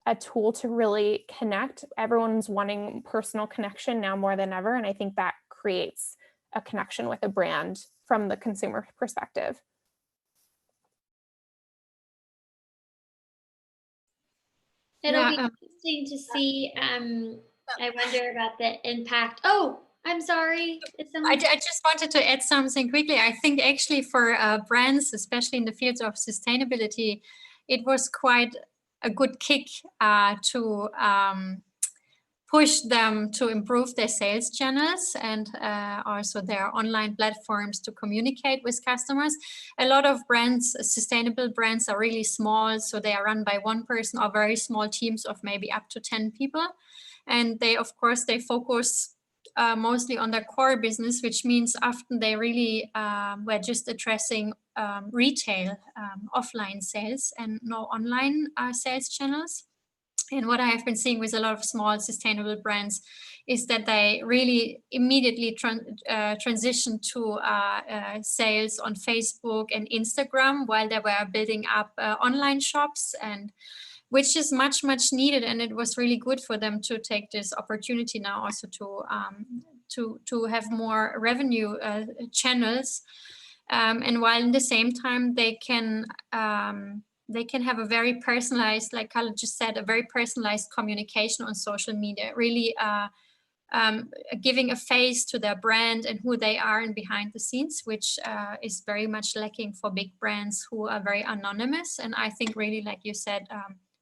a tool to really connect. Everyone's wanting personal connection now more than ever. And I think that creates a connection with a brand from the consumer perspective. It'll be interesting to see. I wonder about the impact. Oh, I'm sorry. I just wanted to add something quickly. I think actually for brands, especially in the fields of sustainability, it was quite a good kick to push them to improve their sales channels and also their online platforms to communicate with customers. A lot of brands, sustainable brands, are really small, so they are run by one person or very small teams of maybe up to 10 people. And they, of course, they focus mostly on their core business, which means often they really were just addressing retail, offline sales and no online sales channels. And what I have been seeing with a lot of small sustainable brands is that they really immediately transition to sales on Facebook and Instagram while they were building up online shops, and which is much needed. And it was really good for them to take this opportunity now also to have more revenue channels. And while in the same time they can have a very personalized, like CALLE just said, a very personalized communication on social media, really giving a face to their brand and who they are and behind the scenes, which is very much lacking for big brands who are very anonymous. And I think really, like you said,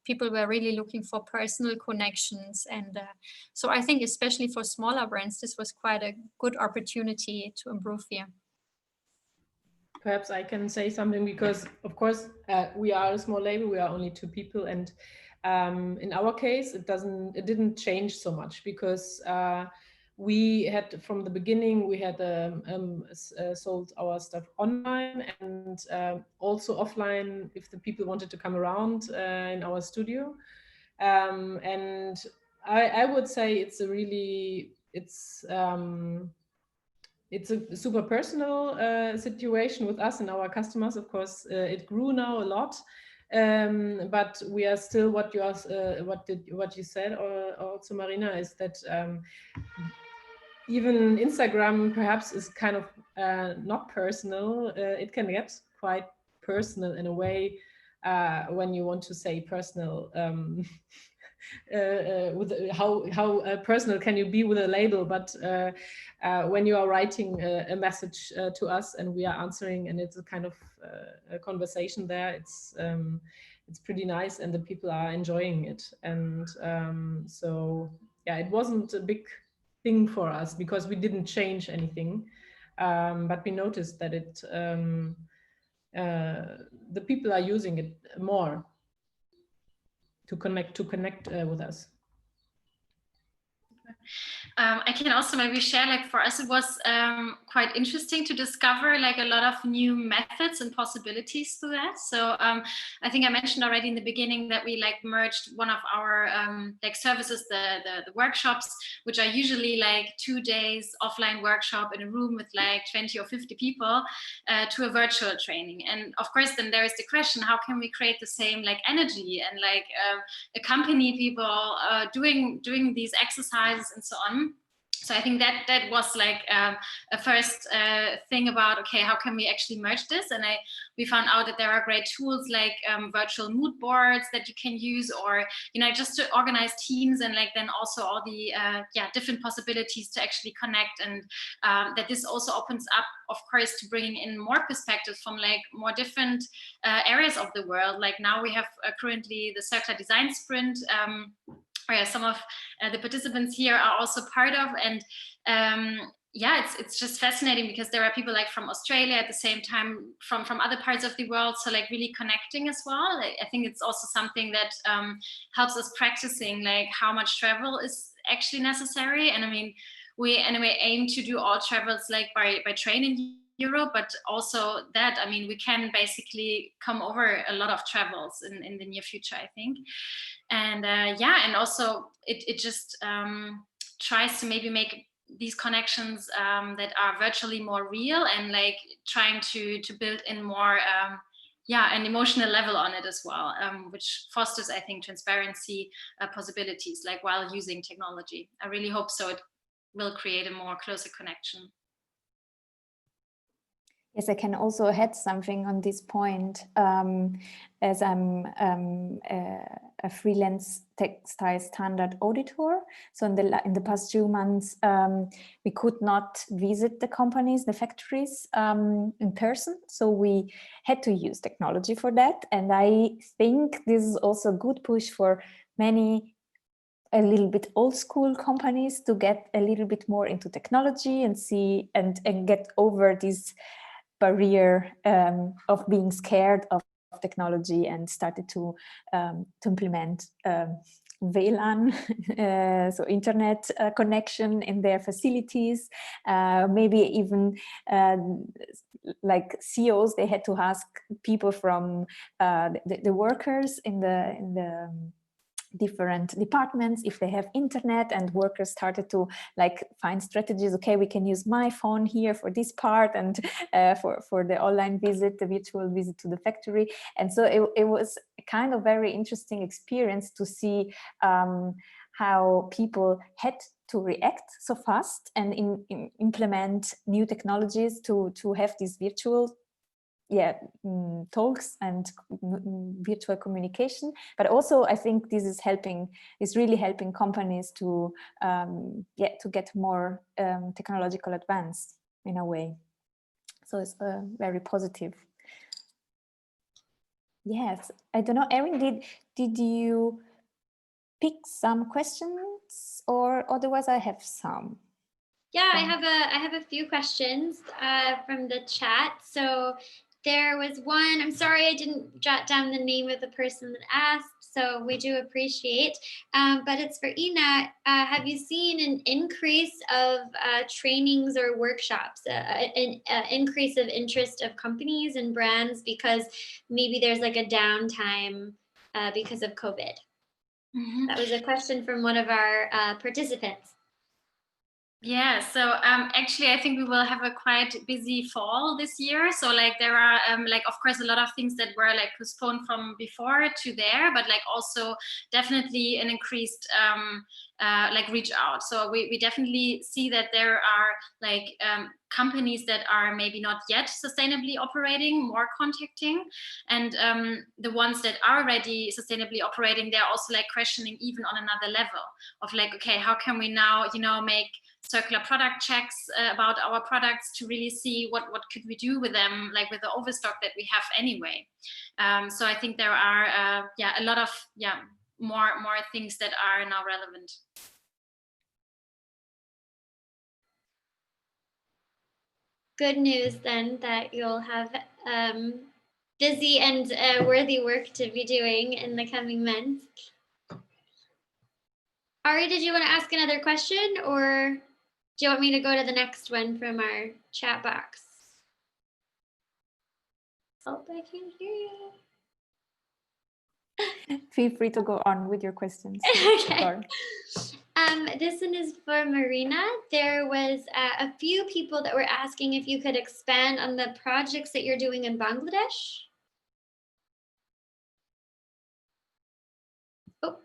people were really looking for personal connections. And so I think especially for smaller brands, this was quite a good opportunity to improve here. Perhaps I can say something because, of course, we are a small label. We are only 2 people, and in our case, it didn't change so much because we had from the beginning we had sold our stuff online and also offline if the people wanted to come around in our studio, and I would say it's a super personal situation with us and our customers. Of course, it grew now a lot, but we are still what you said also, Marina, is that even Instagram perhaps is kind of not personal. It can get quite personal in a way when you want to say personal. With how personal can you be with a label, but when you are writing a message to us and we are answering, and it's a kind of a conversation there, it's pretty nice and the people are enjoying it. And so yeah, it wasn't a big thing for us because we didn't change anything, but we noticed that the people are using it more to connect with us. I can also maybe share, like for us, it was quite interesting to discover like a lot of new methods and possibilities to that. So I think I mentioned already in the beginning that we like merged one of our like services, the workshops, which are usually like 2 days offline workshop in a room with like 20 or 50 people to a virtual training. And of course, then there is the question, how can we create the same like energy and like accompany people doing these exercises and so on. So I think that was like a first thing about, okay, how can we actually merge this? And we found out that there are great tools like virtual mood boards that you can use, or just to organize teams, and like then also all the different possibilities to actually connect, and that this also opens up, of course, to bringing in more perspectives from like more different areas of the world. Like now we have currently the Circular Design Sprint, where some of the participants here are also part of, and it's just fascinating because there are people like from Australia at the same time from other parts of the world, so like really connecting as well. I think it's also something that helps us practicing like how much travel is actually necessary. And I mean, we anyway aim to do all travels like by train in Europe, but also that, I mean, we can basically come over a lot of travels in the near future, I think. And and also it just tries to maybe make these connections that are virtually more real, and like trying to build in more an emotional level on it as well, which fosters, I think, transparency possibilities, like while using technology. I really hope so. It will create a more closer connection. Yes, I can also add something on this point, as I'm a freelance textile standard auditor. So in the past 2 months, we could not visit the companies, the factories in person. So we had to use technology for that. And I think this is also a good push for many a little bit old school companies to get a little bit more into technology and see and get over this barrier of being scared of technology, and started to implement WLAN, so internet connection in their facilities. Maybe even like CEOs, they had to ask people from the workers in the different departments if they have internet, and workers started to like find strategies. Okay, we can use my phone here for this part, and for the online visit, the virtual visit to the factory. And so it was a kind of very interesting experience to see how people had to react so fast and implement new technologies to have these virtual talks and virtual communication. But also I think this is really helping companies to get more technological advance in a way. So it's very positive. Yes, I don't know, Erin, did you pick some questions, or otherwise I have some? Yeah, I have a few questions from the chat. So there was one, I'm sorry I didn't jot down the name of the person that asked, so we do appreciate, but it's for Ina. Have you seen an increase of trainings or workshops, an increase of interest of companies and brands because maybe there's like a downtime because of COVID? Mm-hmm. That was a question from one of our participants. Yeah, so actually I think we will have a quite busy fall this year. So like there are like, of course, a lot of things that were like postponed from before to there, but like also definitely an increased like reach out. So we definitely see that there are like companies that are maybe not yet sustainably operating, more contacting, and the ones that are already sustainably operating, they're also like questioning even on another level of like, okay, how can we now, make circular product checks about our products to really see what could we do with them, like with the overstock that we have anyway. So I think there are a lot of more things that are now relevant. Good news then that you'll have busy and worthy work to be doing in the coming months. Ari, did you want to ask another question, or do you want me to go to the next one from our chat box? Oh, I can't hear you. Feel free to go on with your questions. Okay. This one is for Marina. There was a few people that were asking if you could expand on the projects that you're doing in Bangladesh. Oh.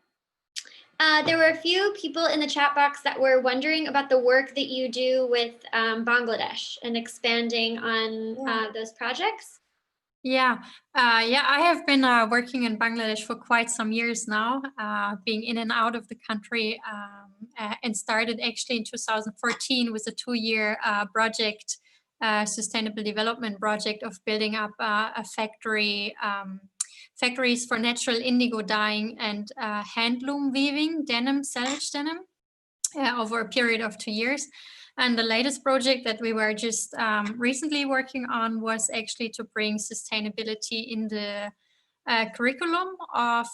There were a few people in the chat box that were wondering about the work that you do with Bangladesh and expanding on those projects. Yeah, I have been working in Bangladesh for quite some years now, being in and out of the country, and started actually in 2014 with a 2-year project, sustainable development project of building up a factory, factories for natural indigo dyeing and handloom weaving, denim, selvage denim, over a period of 2 years. And the latest project that we were just recently working on was actually to bring sustainability in the curriculum of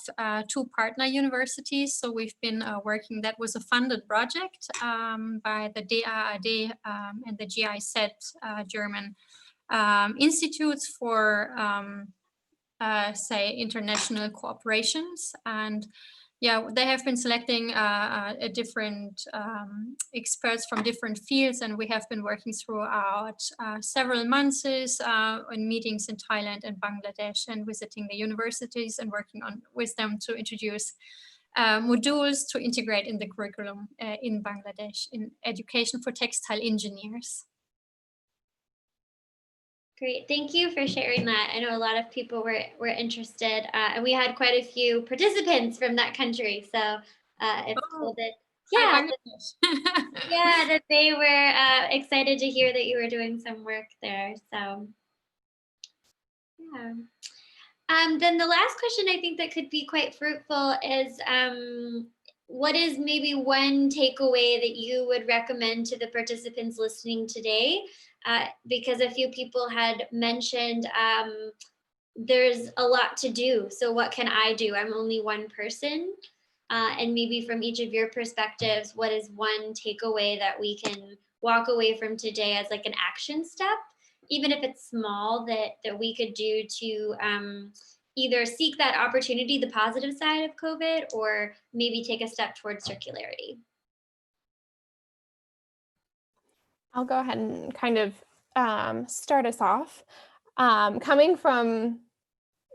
2 partner universities. So we've been working, that was a funded project by the DAAD and the GIZ German institutes for, say, international cooperations. And yeah, they have been selecting different experts from different fields, and we have been working throughout several months in meetings in Thailand and Bangladesh, and visiting the universities and working on with them to introduce modules to integrate in the curriculum in Bangladesh in education for textile engineers. Great, thank you for sharing that. I know a lot of people were interested, and we had quite a few participants from that country. So it's cool that, yeah, that they were excited to hear that you were doing some work there. So yeah. Then the last question I think that could be quite fruitful is, what is maybe one takeaway that you would recommend to the participants listening today? Because a few people had mentioned there's a lot to do. So what can I do? I'm only one person. And maybe from each of your perspectives, what is one takeaway that we can walk away from today as like an action step, even if it's small, that we could do to either seek that opportunity, the positive side of COVID, or maybe take a step towards circularity? I'll go ahead and kind of start us off. Coming from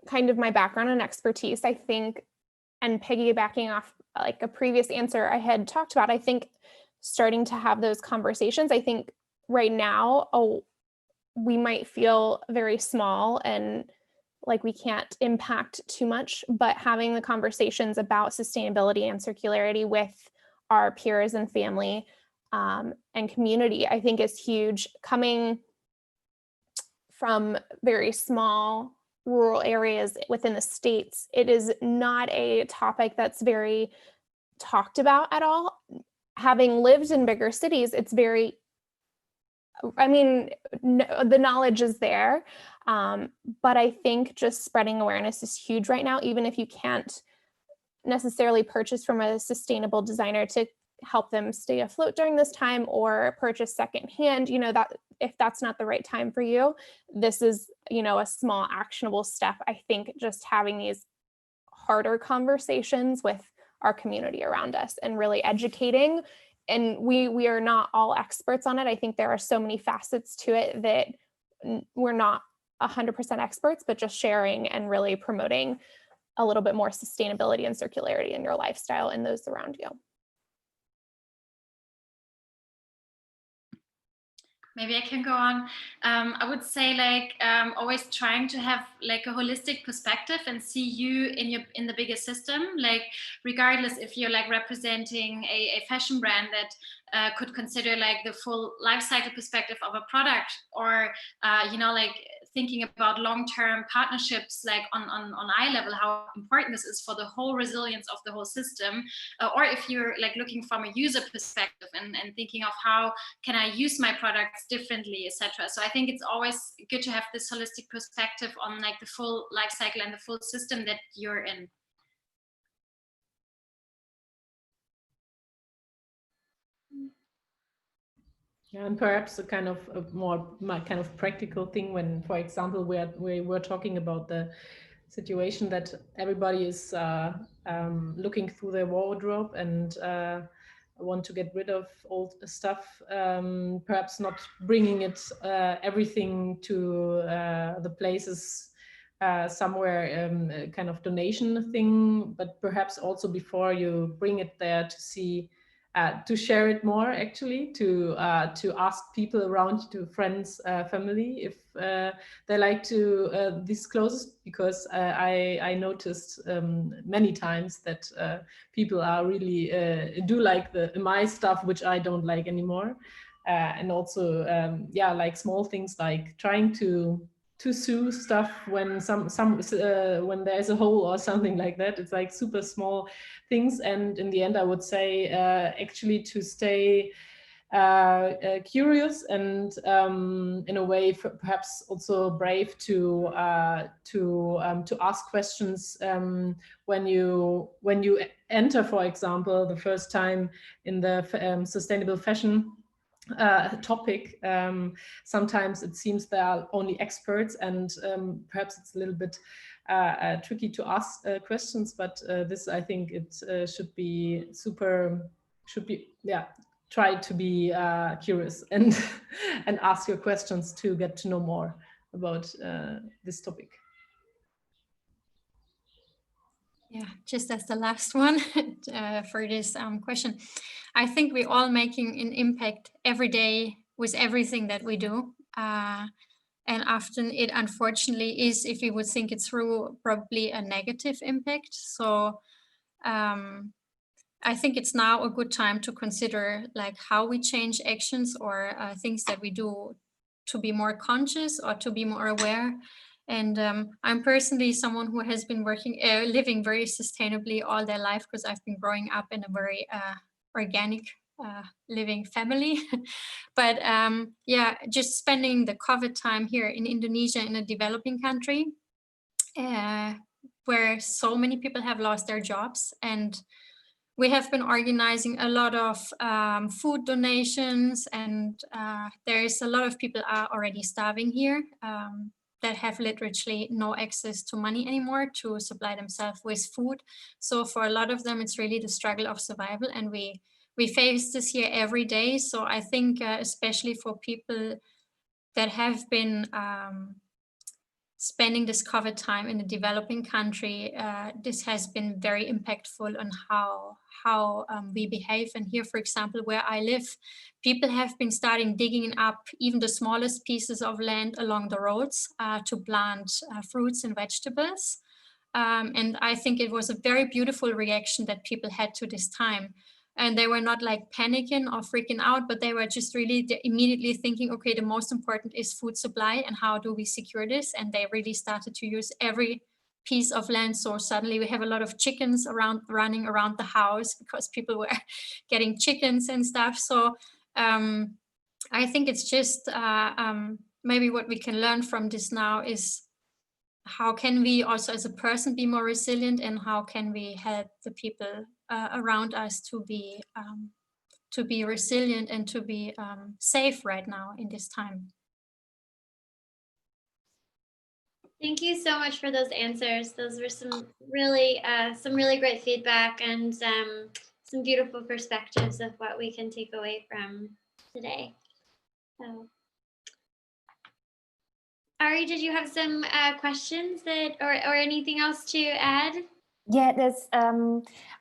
kind of my background and expertise, I think, and piggybacking off like a previous answer I had talked about, I think starting to have those conversations, I think right now, we might feel very small and like we can't impact too much, but having the conversations about sustainability and circularity with our peers and family and community, I think is huge. Coming from very small rural areas within the States, it is not a topic that's very talked about at all. Having lived in bigger cities, it's very, I mean, the knowledge is there, but I think just spreading awareness is huge right now, even if you can't necessarily purchase from a sustainable designer to help them stay afloat during this time, or purchase secondhand, you know, that if that's not the right time for you, this is, you know, a small actionable step. I think just having these harder conversations with our community around us and really educating, and we are not all experts on it. I think there are so many facets to it that we're not 100% experts, but just sharing and really promoting a little bit more sustainability and circularity in your lifestyle and those around you. Maybe I can go on. I would say like always trying to have like a holistic perspective and see you in the bigger system, like regardless if you're like representing a fashion brand that could consider like the full life cycle perspective of a product, or you know, like thinking about long-term partnerships like on eye level, how important this is for the whole resilience of the whole system, or if you're like looking from a user perspective and thinking of how can I use my products differently, etc. So I think it's always good to have this holistic perspective on like the full life cycle and the full system that you're in. Yeah, and perhaps a kind of a more kind of practical thing when, for example, we were talking about the situation that everybody is looking through their wardrobe and want to get rid of old stuff, perhaps not bringing it everything to the places somewhere, a kind of donation thing, but perhaps also before you bring it there to see, to share it more, actually, to ask people around, to friends, family, if they like to these clothes, because I noticed many times that people are really do like my stuff, which I don't like anymore, and also yeah, like small things like trying to sew stuff when when there's a hole or something like that. It's like super small things, and in the end I would say actually to stay curious and in a way perhaps also brave to ask questions when you enter, for example, the first time in the sustainable fashion topic. Sometimes it seems there are only experts, and perhaps it's a little bit tricky to ask questions, but this, I think it should be try to be curious and and ask your questions to get to know more about this topic. Yeah, just as the last one for this question, I think we're all making an impact every day with everything that we do. And often it unfortunately is, if you would think it through, probably a negative impact. So I think it's now a good time to consider like how we change actions or things that we do to be more conscious or to be more aware. And I'm personally someone who has been living very sustainably all their life, because I've been growing up in a very organic living family. But yeah, just spending the COVID time here in Indonesia, in a developing country, where so many people have lost their jobs. And we have been organizing a lot of food donations, and there is a lot of people are already starving here that have literally no access to money anymore to supply themselves with food. So for a lot of them, it's really the struggle of survival, and we face this here every day. So I think especially for people that have been spending this COVID time in a developing country, this has been very impactful on how we behave. And here, for example, where I live, people have been starting digging up even the smallest pieces of land along the roads to plant fruits and vegetables. And I think it was a very beautiful reaction that people had to this time. And they were not like panicking or freaking out, but they were just really immediately thinking, okay, the most important is food supply and how do we secure this? And they really started to use every piece of land. So suddenly we have a lot of chickens running around the house because people were getting chickens and stuff. So I think it's just maybe what we can learn from this now is how can we also as a person be more resilient, and how can we help the people around us to be resilient and to be safe right now in this time. Thank you so much for those answers. Those were some really great feedback and some beautiful perspectives of what we can take away from today. So, Ari, did you have some questions that or anything else to add? Yeah, there's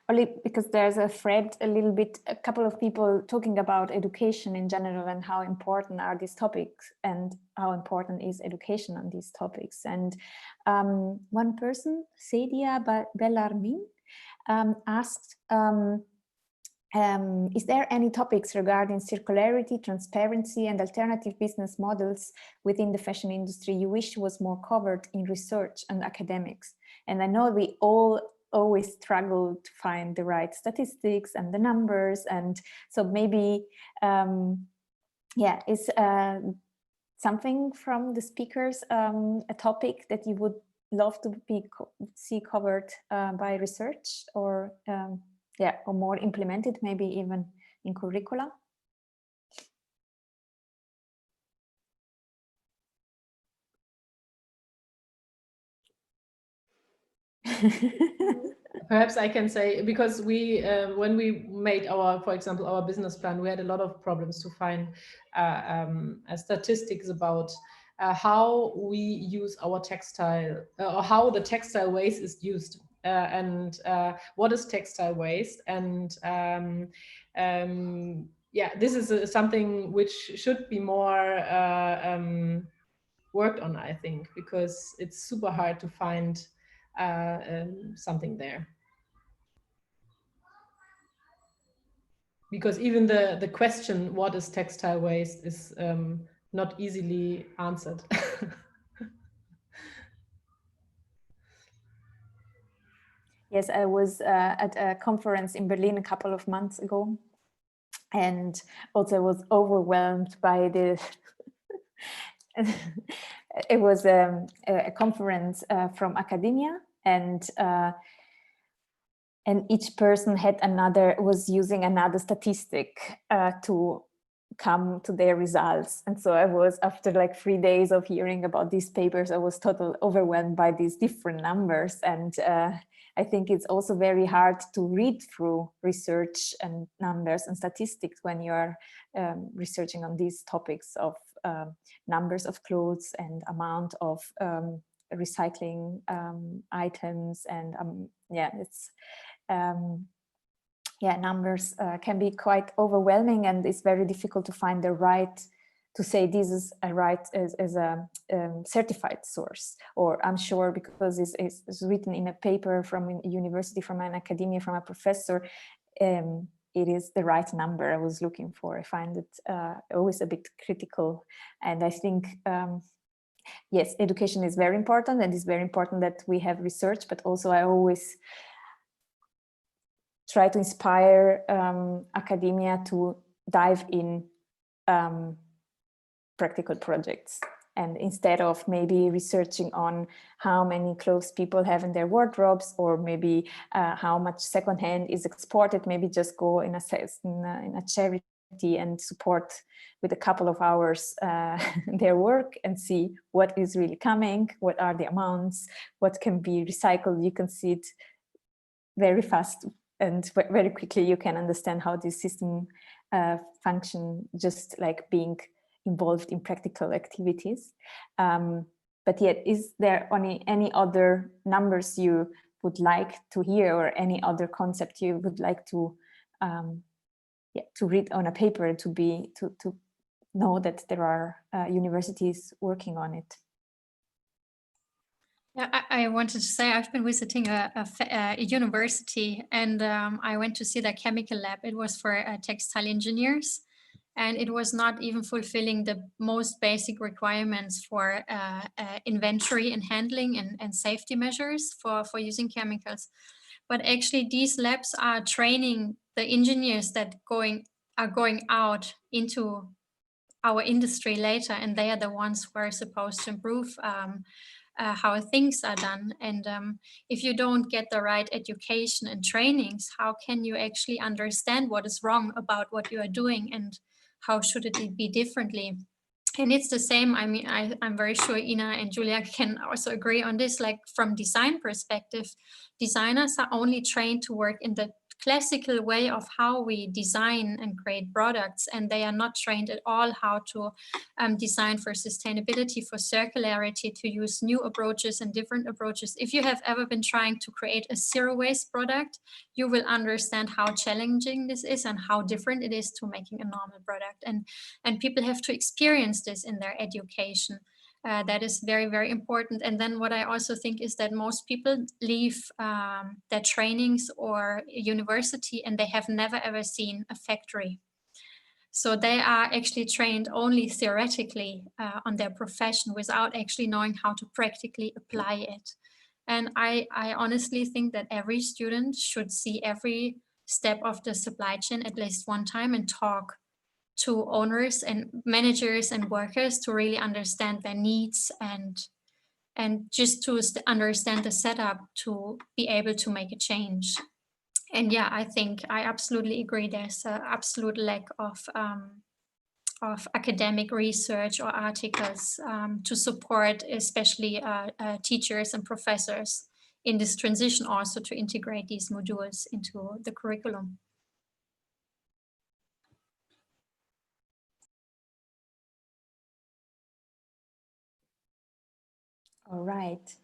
only because there's a thread a couple of people talking about education in general and how important are these topics and how important is education on these topics. And one person, Sadia Bellarmin, asked, is there any topics regarding circularity, transparency, and alternative business models within the fashion industry you wish was more covered in research and academics? And I know we all always struggle to find the right statistics and the numbers, and so maybe yeah, is something from the speakers a topic that you would love to see covered by research, or yeah, or more implemented, maybe even in curricula? Perhaps I can say, because we, when we made our, for example, our business plan, we had a lot of problems to find statistics about how we use our textile, or how the textile waste is used, and what is textile waste. And yeah, this is something which should be more worked on, I think, because it's super hard to find something there. Because even the question, what is textile waste, is not easily answered. Yes, I was at a conference in Berlin a couple of months ago, and also was overwhelmed by the it was a conference from academia, and each person had was using another statistic to come to their results. And so I was, after like 3 days of hearing about these papers, I was totally overwhelmed by these different numbers. And I think it's also very hard to read through research and numbers and statistics when you're researching on these topics of numbers of clothes and amount of recycling items. And yeah, it's yeah, numbers can be quite overwhelming, and it's very difficult to find the right, to say this is a right as a certified source, or I'm sure because it's written in a paper from a university, from an academia, from a professor, it is the right number I was looking for. I find it always a bit critical. And I think, yes, education is very important, and it's very important that we have research, but also I always try to inspire academia to dive in practical projects. And instead of maybe researching on how many clothes people have in their wardrobes, or maybe how much secondhand is exported, maybe just go in a charity and support with a couple of hours their work, and see what is really coming, what are the amounts, what can be recycled. You can see it very fast, and very quickly you can understand how this system function, just like being involved in practical activities. But yet, is there any other numbers you would like to hear, or any other concept you would like to read on a paper, to know that there are universities working on it? Yeah, I wanted to say I've been visiting a university, and I went to see their chemical lab. It was for textile engineers, and it was not even fulfilling the most basic requirements for inventory and handling and safety measures for using chemicals. But actually these labs are training the engineers that are going out into our industry later, and they are the ones who are supposed to improve how things are done. And if you don't get the right education and trainings, how can you actually understand what is wrong about what you are doing, and how should it be differently? And it's the same. I mean, I'm very sure Ina and Julia can also agree on this. Like, from design perspective, designers are only trained to work in the classical way of how we design and create products, and they are not trained at all how to design for sustainability, for circularity, to use new approaches and different approaches. If you have ever been trying to create a zero waste product, you will understand how challenging this is and how different it is to making a normal product. And people have to experience this in their education. That is very, very important. And then what I also think is that most people leave their trainings or university and they have never ever seen a factory. So they are actually trained only theoretically on their profession without actually knowing how to practically apply it. And I honestly think that every student should see every step of the supply chain at least one time and talk to owners and managers and workers to really understand their needs and just to understand the setup to be able to make a change. And yeah, I think I absolutely agree. There's an absolute lack of academic research or articles to support, especially teachers and professors in this transition also to integrate these modules into the curriculum. All right.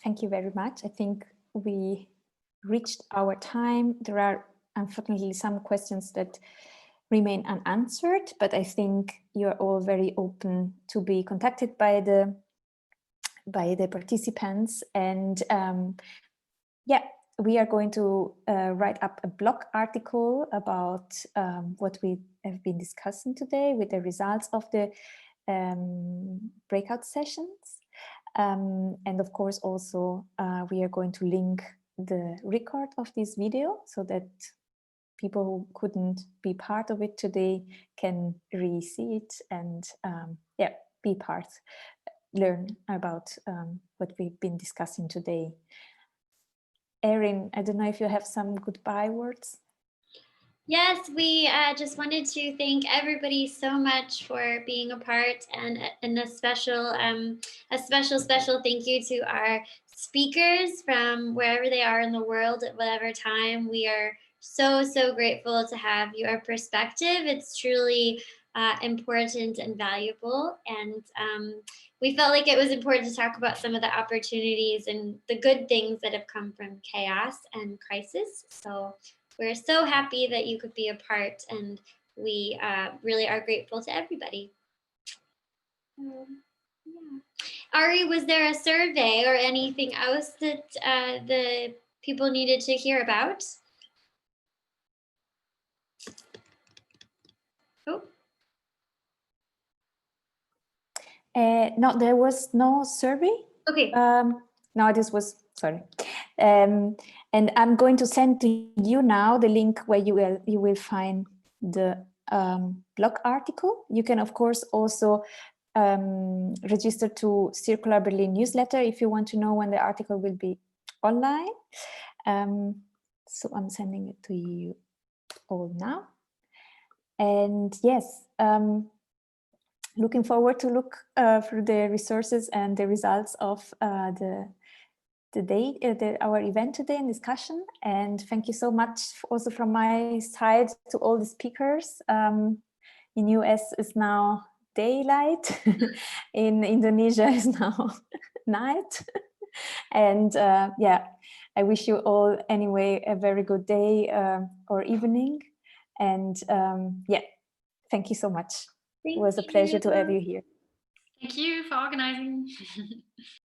Thank you very much. I think we reached our time. There are unfortunately some questions that remain unanswered, but I think you're all very open to be contacted by the participants. And yeah, we are going to write up a blog article about what we have been discussing today with the results of the breakout sessions. And of course, also, we are going to link the record of this video so that people who couldn't be part of it today can re-see it and yeah, be part, learn about what we've been discussing today. Erin, I don't know if you have some goodbye words. Yes, we just wanted to thank everybody so much for being a part, and a special thank you to our speakers from wherever they are in the world at whatever time. We are so grateful to have your perspective. It's truly important and valuable, and we felt like it was important to talk about some of the opportunities and the good things that have come from chaos and crisis. So we're so happy that you could be a part, and we really are grateful to everybody. Yeah. Ari, was there a survey or anything else that the people needed to hear about? Oh. No, there was no survey. Okay. No, this was, sorry. And I'm going to send to you now the link where you will find the blog article. You can, of course, also register to Circular Berlin newsletter if you want to know when the article will be online. So I'm sending it to you all now. And yes, looking forward to look through the resources and the results of our event today and discussion. And thank you so much also from my side to all the speakers. In US is now daylight, in Indonesia is now night. And yeah, I wish you all anyway a very good day or evening. And yeah, thank you so much. It was a pleasure to have you here. Thank you for organizing.